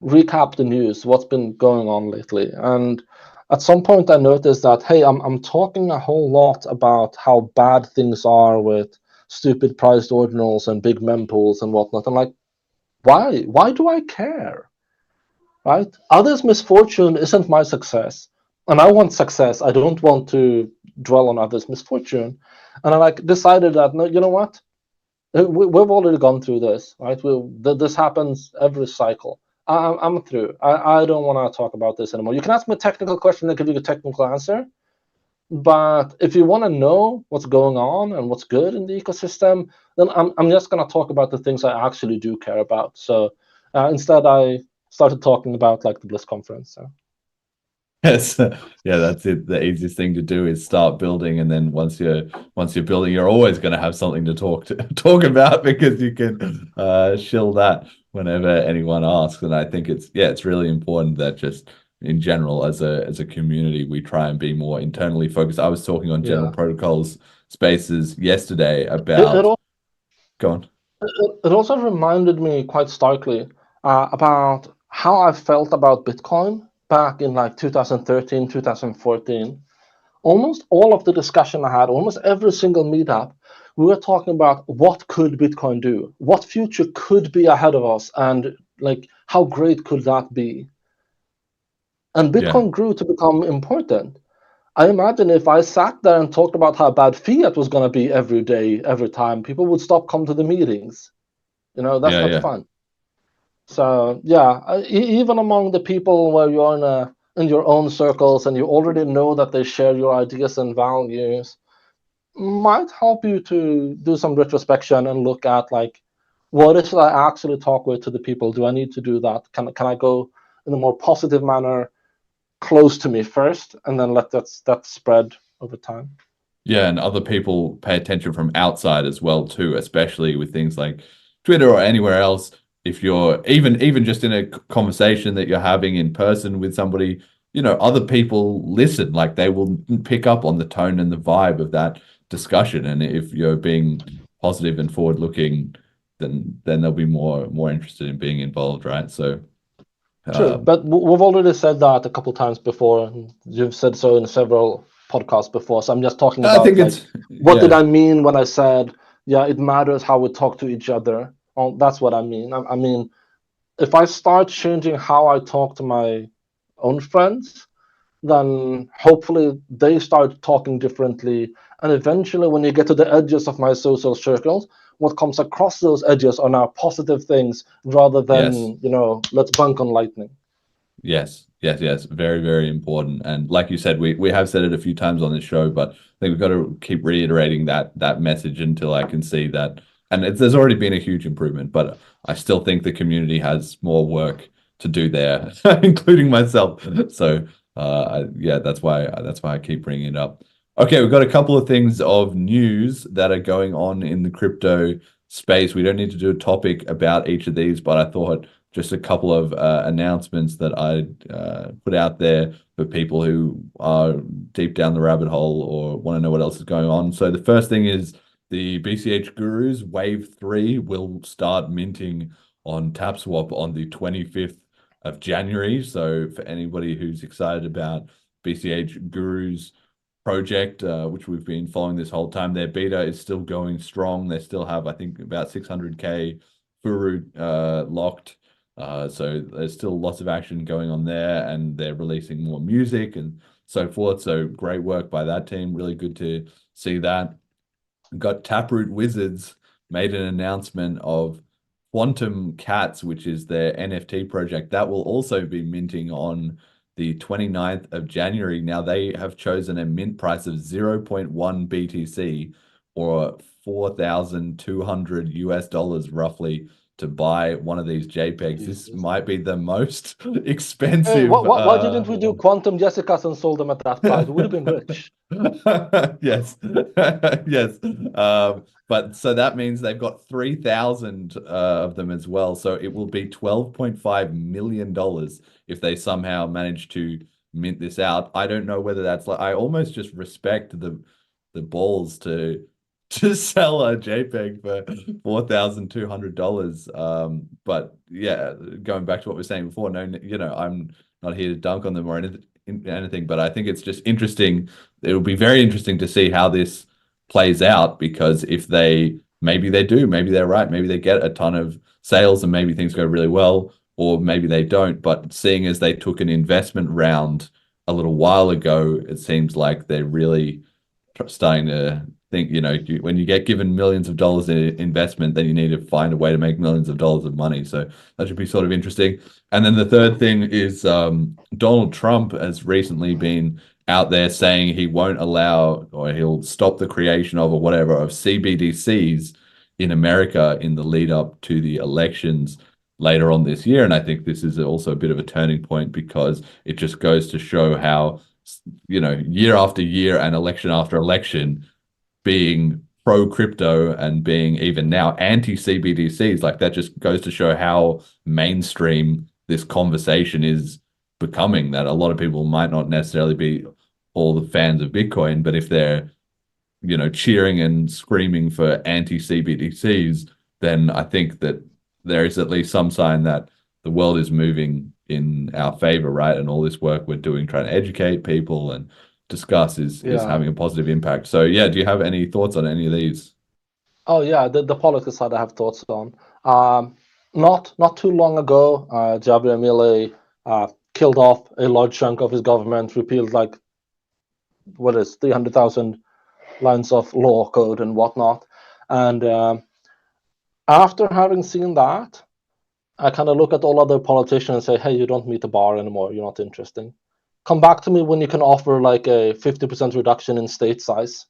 recap the news, what's been going on lately. And at some point I noticed that, hey, I'm talking a whole lot about how bad things are with stupid priced ordinals and big mempools and whatnot. I'm like, why do I care, right? Others' misfortune isn't my success, and I want success. I don't want to dwell on others' misfortune. And I like decided that, no, you know what, we've already gone through this, right? This happens every cycle. I'm through. I don't want to talk about this anymore. You can ask me a technical question and give you a technical answer, but if you want to know what's going on and what's good in the ecosystem, then I'm just going to talk about the things I actually do care about. So instead, I started talking about like the BLISS conference. So. Yes, yeah, that's it. The easiest thing to do is start building, and then once you're building, you're always going to have something to talk about, because you can shill that whenever anyone asks. And I think it's really important that just in general as a community we try and be more internally focused. I was talking on General Protocols Spaces yesterday about. Go on. It also reminded me quite starkly about how I felt about Bitcoin back in like 2013, 2014. Almost all of the discussion I had, almost every single meetup, we were talking about what could Bitcoin do, what future could be ahead of us, and like how great could that be. And Bitcoin grew to become important. I imagine if I sat there and talked about how bad fiat was going to be every day, every time, people would stop coming to the meetings. That's not fun. So even among the people where you're in your own circles and you already know that they share your ideas and values, might help you to do some retrospection and look at like, what is it I actually talk with to the people? Do I need to do that? Can I go in a more positive manner close to me first, and then let that spread over time? Yeah, and other people pay attention from outside as well too, especially with things like Twitter or anywhere else. If you're even just in a conversation that you're having in person with somebody, other people listen, like they will pick up on the tone and the vibe of that discussion. And if you're being positive and forward looking, then they'll be more interested in being involved, right? So True, but we've already said that a couple times before. And you've said so in several podcasts before. So I'm just talking I about think like, it's what did yeah. I mean when I said, yeah, it matters how we talk to each other. Oh, that's what I mean. I mean, if I start changing how I talk to my own friends, then hopefully they start talking differently. And eventually, when you get to the edges of my social circles, what comes across those edges are now positive things rather Yes. than, let's bunk on lightning. Yes, yes, yes. Very, very important. And like you said, we have said it a few times on this show, but I think we've got to keep reiterating that message until I can see that. And there's already been a huge improvement, but I still think the community has more work to do there, including myself. So, yeah, that's why I keep bringing it up. Okay, we've got a couple of things of news that are going on in the crypto space. We don't need to do a topic about each of these, but I thought just a couple of announcements that I put out there for people who are deep down the rabbit hole or want to know what else is going on. So the first thing is the BCH Gurus Wave 3 will start minting on TapSwap on the 25th of January. So for anybody who's excited about BCH Gurus project, which we've been following this whole time, their beta is still going strong. They still have, I think, about 600K Furu locked. So there's still lots of action going on there, and they're releasing more music and so forth. So great work by that team. Really good to see that. Got Taproot Wizards made an announcement of Quantum Cats, which is their NFT project that will also be minting on the 29th of January. Now they have chosen a mint price of 0.1 BTC or 4,200 US dollars roughly to buy one of these JPEGs. Jesus. This might be the most expensive. Hey, why didn't we do Quantum Jessicas and sold them at that price? We would have been rich. Yes, yes. But so that means they've got 3,000 of them as well. So it will be $12.5 million if they somehow manage to mint this out. I don't know whether that's like, I almost just respect the balls to sell a JPEG for $4,200. But yeah, going back to what we were saying before, no, I'm not here to dunk on them or anything, but I think it's just interesting. It'll be very interesting to see how this plays out, because if maybe they're right, maybe they get a ton of sales and maybe things go really well, or maybe they don't. But seeing as they took an investment round a little while ago, it seems like they're really starting to think, when you get given millions of dollars in investment, then you need to find a way to make millions of dollars of money. So that should be sort of interesting. And then the third thing is Donald Trump has recently been out there saying he won't allow, or he'll stop the creation of, or whatever, of CBDCs in America in the lead up to the elections later on this year. And I think this is also a bit of a turning point, because it just goes to show how, year after year and election after election, being pro crypto and being even now anti CBDCs, like that just goes to show how mainstream this conversation is becoming, that a lot of people might not necessarily be all the fans of Bitcoin, but if they're, cheering and screaming for anti CBDCs, then I think that there is at least some sign that the world is moving in our favor, right? And all this work we're doing, trying to educate people and discuss is having a positive impact. So yeah, do you have any thoughts on any of these? Oh yeah, the politics side I have thoughts on. Not too long ago, Javier Milei killed off a large chunk of his government, repealed 300,000 lines of law code and whatnot. And after having seen that, I kind of look at all other politicians and say, hey, you don't meet the bar anymore. You're not interesting. Come back to me when you can offer like a 50% reduction in state size.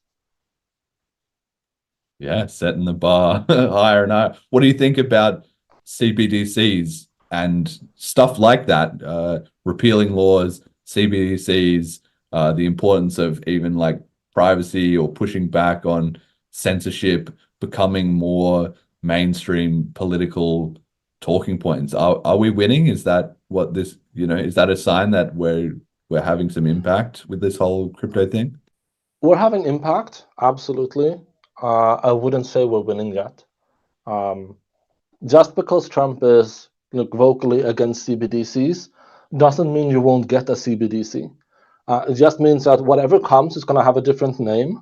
Yeah, setting the bar higher and higher. What do you think about CBDCs and stuff like that? Repealing laws, CBDCs, the importance of even like privacy or pushing back on censorship becoming more mainstream political talking points. Are we winning? Is that what this, is that a sign that we're having some impact with this whole crypto thing? We're having impact, absolutely. I wouldn't say we're winning yet. Just because Trump is vocally against CBDCs, doesn't mean you won't get a CBDC. It just means that whatever comes is going to have a different name.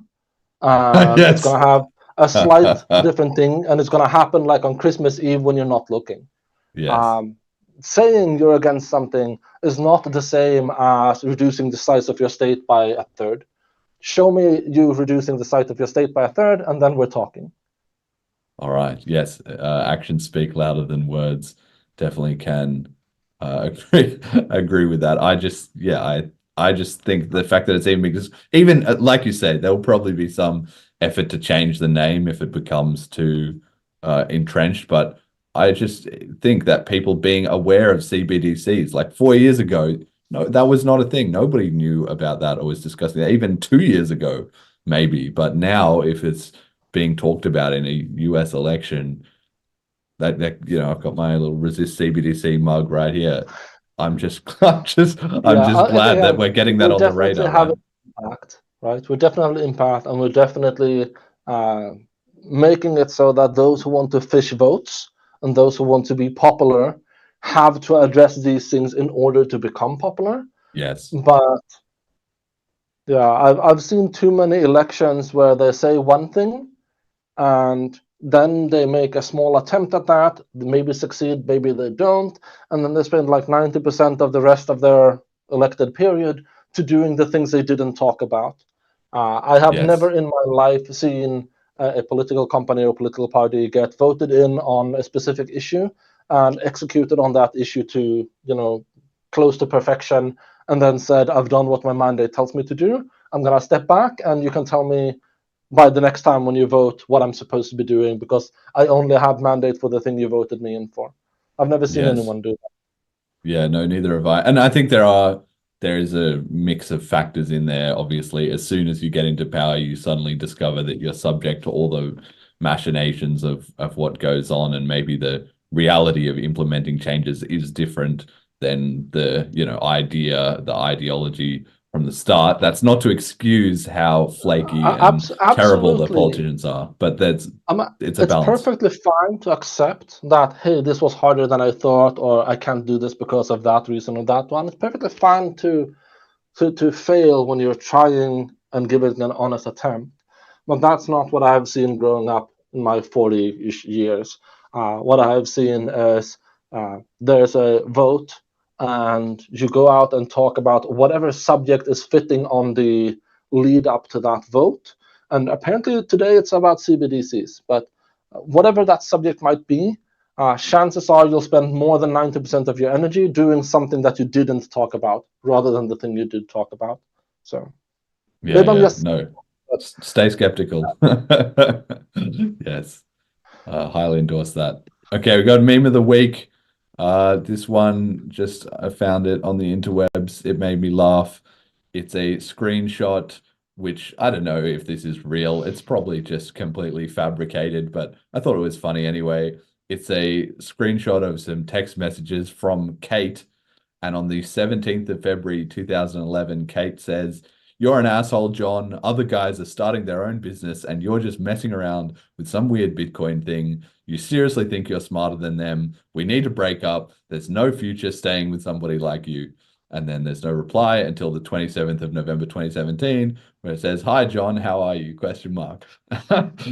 It's going to have a slight different thing, and it's going to happen like on Christmas Eve when you're not looking. Yes. Saying you're against something is not the same as reducing the size of your state by a third. Show me you reducing the size of your state by a third, and then we're talking. All right. Yes. Actions speak louder than words. Definitely can agree with that. I just think the fact that it's even like you say, there will probably be some effort to change the name if it becomes too entrenched. But I just think that people being aware of CBDCs, like 4 years ago, no, that was not a thing. Nobody knew about that or was discussing that. Even 2 years ago, maybe. But now, if it's being talked about in a US election, that I've got my little resist CBDC mug right here. I'm just glad that we're getting that on the radar. Have an impact, right? We definitely impact, and we're definitely making it so that those who want to fish votes and those who want to be popular have to address these things in order to become popular. Yes. But yeah, I've seen too many elections where they say one thing and then they make a small attempt at that, maybe succeed, maybe they don't, and then they spend like 90% of the rest of their elected period to doing the things they didn't talk about. I have never in my life seen a political company or political party get voted in on a specific issue and executed on that issue to, close to perfection, and then said, I've done what my mandate tells me to do. I'm going to step back, and you can tell me by the next time when you vote what I'm supposed to be doing, because I only have mandate for the thing you voted me in for. I've never seen anyone do that. Yeah, no, neither have I. And I think there is a mix of factors in there. Obviously, as soon as you get into power, you suddenly discover that you're subject to all the machinations of what goes on, and maybe the reality of implementing changes is different than the ideology from the start. That's not to excuse how flaky and terrible the politicians are, but it's a balance. Perfectly fine to accept that, hey, this was harder than I thought, or I can't do this because of that reason or that one. It's perfectly fine to fail when you're trying and give it an honest attempt. But that's not what I've seen growing up in my 40-ish years. What I've seen is there's a vote, and you go out and talk about whatever subject is fitting on the lead up to that vote. And apparently today it's about CBDCs, but whatever that subject might be, chances are you'll spend more than 90% of your energy doing something that you didn't talk about rather than the thing you did talk about. So stay skeptical. Yes. Highly endorse that. Okay, we got meme of the week. This one, I found it on the interwebs. It made me laugh. It's a screenshot, which I don't know if this is real. It's probably just completely fabricated, but I thought it was funny anyway. It's a screenshot of some text messages from Kate. And on the 17th of February, 2011, Kate says, "You're an asshole, John. Other guys are starting their own business and you're just messing around with some weird Bitcoin thing. You seriously think you're smarter than them? We need to break up. There's no future staying with somebody like you." And then there's no reply until the 27th of November 2017, where it says, "Hi, John, how are you?" ?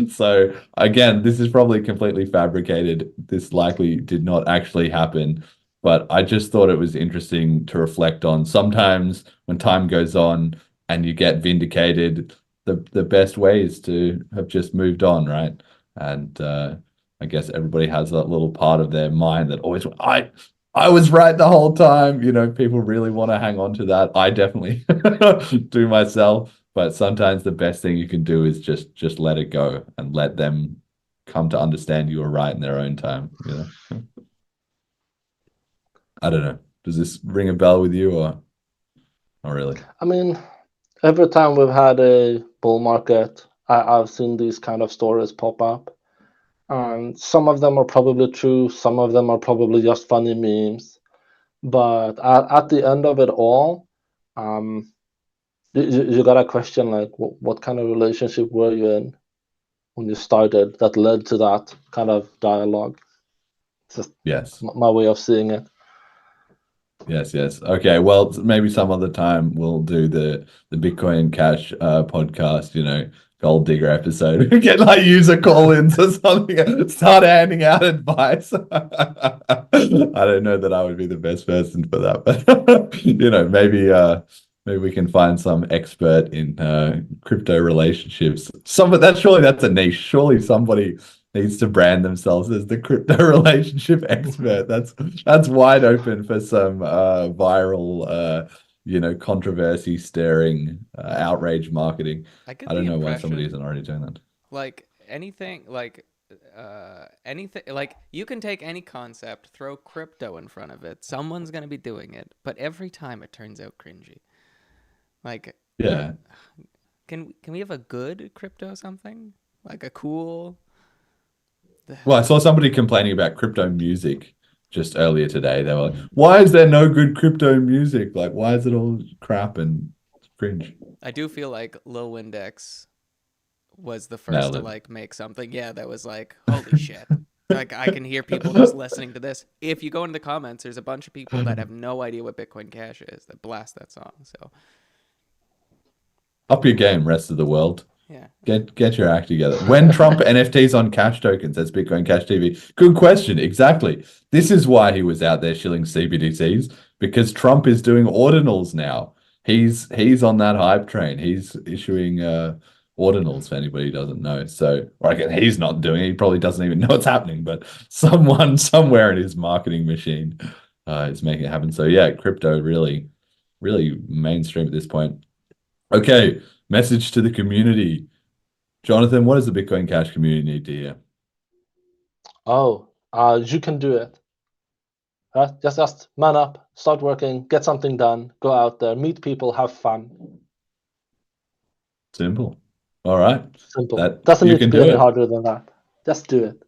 So again, this is probably completely fabricated. This likely did not actually happen. But I just thought it was interesting to reflect on. Sometimes when time goes on and you get vindicated, the best way is to have just moved on, right? And I guess everybody has that little part of their mind that always, I was right the whole time. People really want to hang on to that. I definitely do myself. But sometimes the best thing you can do is just let it go and let them come to understand you were right in their own time. I don't know. Does this ring a bell with you, or not really? I mean, every time we've had a bull market, I've seen these kind of stories pop up. And some of them are probably true. Some of them are probably just funny memes. But at the end of it all, you got a question like, what kind of relationship were you in when you started that led to that kind of dialogue? It's just Yes. my way of seeing it. Yes, yes. Okay, well, maybe some other time we'll do the Bitcoin Cash podcast, gold digger episode. Get like user call-ins or something. Start handing out advice. I don't know that I would be the best person for that, but maybe we can find some expert in crypto relationships. That's a niche. Surely somebody needs to brand themselves as the crypto relationship expert. That's wide open for some viral controversy stirring outrage marketing. I get I the don't know why somebody impression, isn't already doing that. like anything, anything, like you can take any concept, throw crypto in front of it. Someone's gonna be doing it, but every time it turns out cringy. Like, Yeah. Can we have a good crypto something? Like a cool. Well, I saw somebody complaining about crypto music just earlier today. They were like, why is there no good crypto music? Like, why is it all crap and cringe? I do feel like Lil Windex was the first Nailed to it. like make something, that was like, holy shit. Like I can hear people just listening to this. If you go into the comments, there's a bunch of people that have no idea what Bitcoin Cash is that blast that song. So Up your game, rest of the world. yeah. Get your act together. When Trump NFTs on Cash tokens, that's Bitcoin Cash TV. Good question. Exactly. This is why he was out there shilling CBDCs, because Trump is doing ordinals now. He's on that hype train. He's issuing ordinals for anybody who doesn't know. So, or again, he's not doing it. He probably doesn't even know what's happening, but someone somewhere in his marketing machine is making it happen. So yeah, crypto really, really mainstream at this point. Okay, message to the community. Jonathan, what does the Bitcoin Cash community need to hear? Oh, you can do it. Just man up, start working, get something done, go out there, meet people, have fun. Simple. All right. Simple. That Doesn't you need to can be do any it. harder than that. Just do it.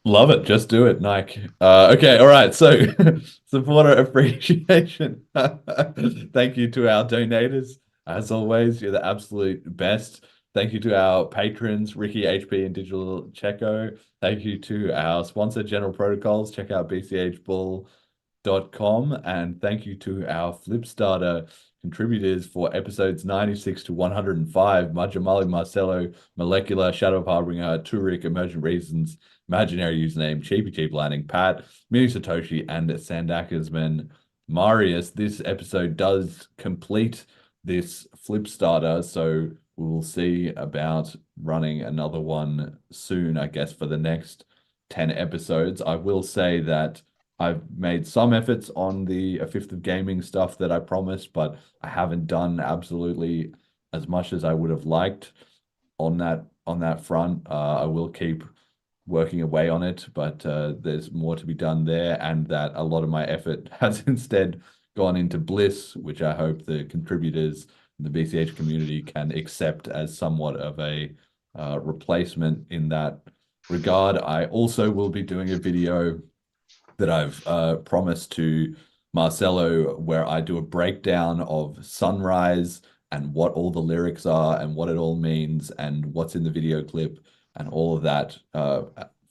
Love it. Just do it, Nike. Okay. All right. So supporter appreciation. Thank you to our donators. As always, you're the absolute best. Thank you to our patrons, Ricky, HP, and Digital Checo. Thank you to our sponsor, General Protocols. Check out bchbull.com. And thank you to our Flipstarter contributors for episodes 96 to 105. Majamali, Marcelo, Molecular, Shadow of Harbinger, Turik, Emergent Reasons, Imaginary Username, Cheapy Cheap Landing, Pat, Mini Satoshi, and Sandakersman Marius. This episode does complete this Flipstarter, so we will see about running another one soon, I guess, for the next 10 episodes. I will say that I've made some efforts on the A Fifth of Gaming stuff that I promised, but I haven't done absolutely as much as I would have liked on that front. I will keep working away on it, but there's more to be done there, and that a lot of my effort has instead gone into BLISS, which I hope the contributors in the BCH community can accept as somewhat of a replacement in that regard. I also will be doing a video that I've promised to Marcelo, where I do a breakdown of Sunrise and what all the lyrics are and what it all means and what's in the video clip and all of that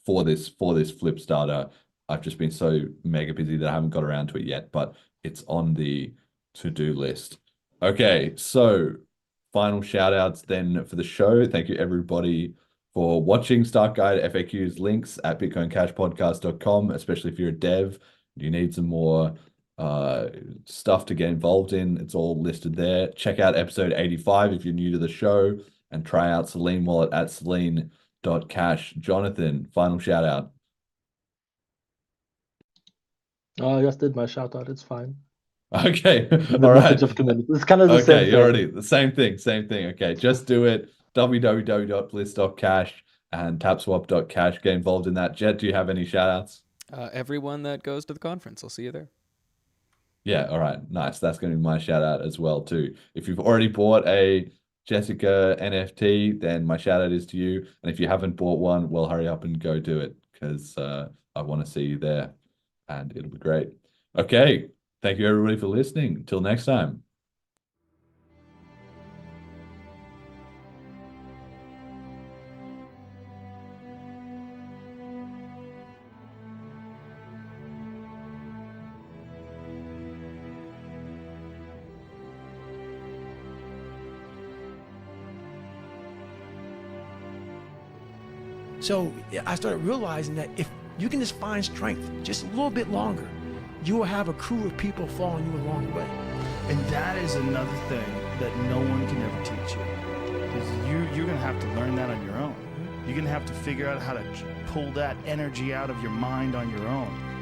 for this Flipstarter. I've just been so mega busy that I haven't got around to it yet, but it's on the to-do list. Okay, so final shout outs then for the show. Thank you everybody for watching. Start Guide FAQs links at bitcoincashpodcast.com, especially if you're a dev. You need some more stuff to get involved in. It's all listed there. Check out episode 85 if you're new to the show, and try out Selene Wallet at selene.cash. Jonathan, final shout out. Oh, I just did my shout out. It's fine. Okay. The All message right. of community. It's kind of the Okay, same you're thing. already the same thing. Okay, just do it. www.bliss.cash and tapswap.cash. Get involved in that. Jet, do you have any shout outs? Everyone that goes to the conference, I'll see you there. Yeah, all right. Nice. That's going to be my shout out as well, too. If you've already bought a Jessica NFT, then my shout out is to you. And if you haven't bought one, well, hurry up and go do it, because I want to see you there and it'll be great. Okay. Thank you, everybody, for listening. Till next time. So I started realizing that if you can just find strength just a little bit longer, you will have a crew of people following you along the way. And that is another thing that no one can ever teach you. Because you're going to have to learn that on your own. You're going to have to figure out how to pull that energy out of your mind on your own.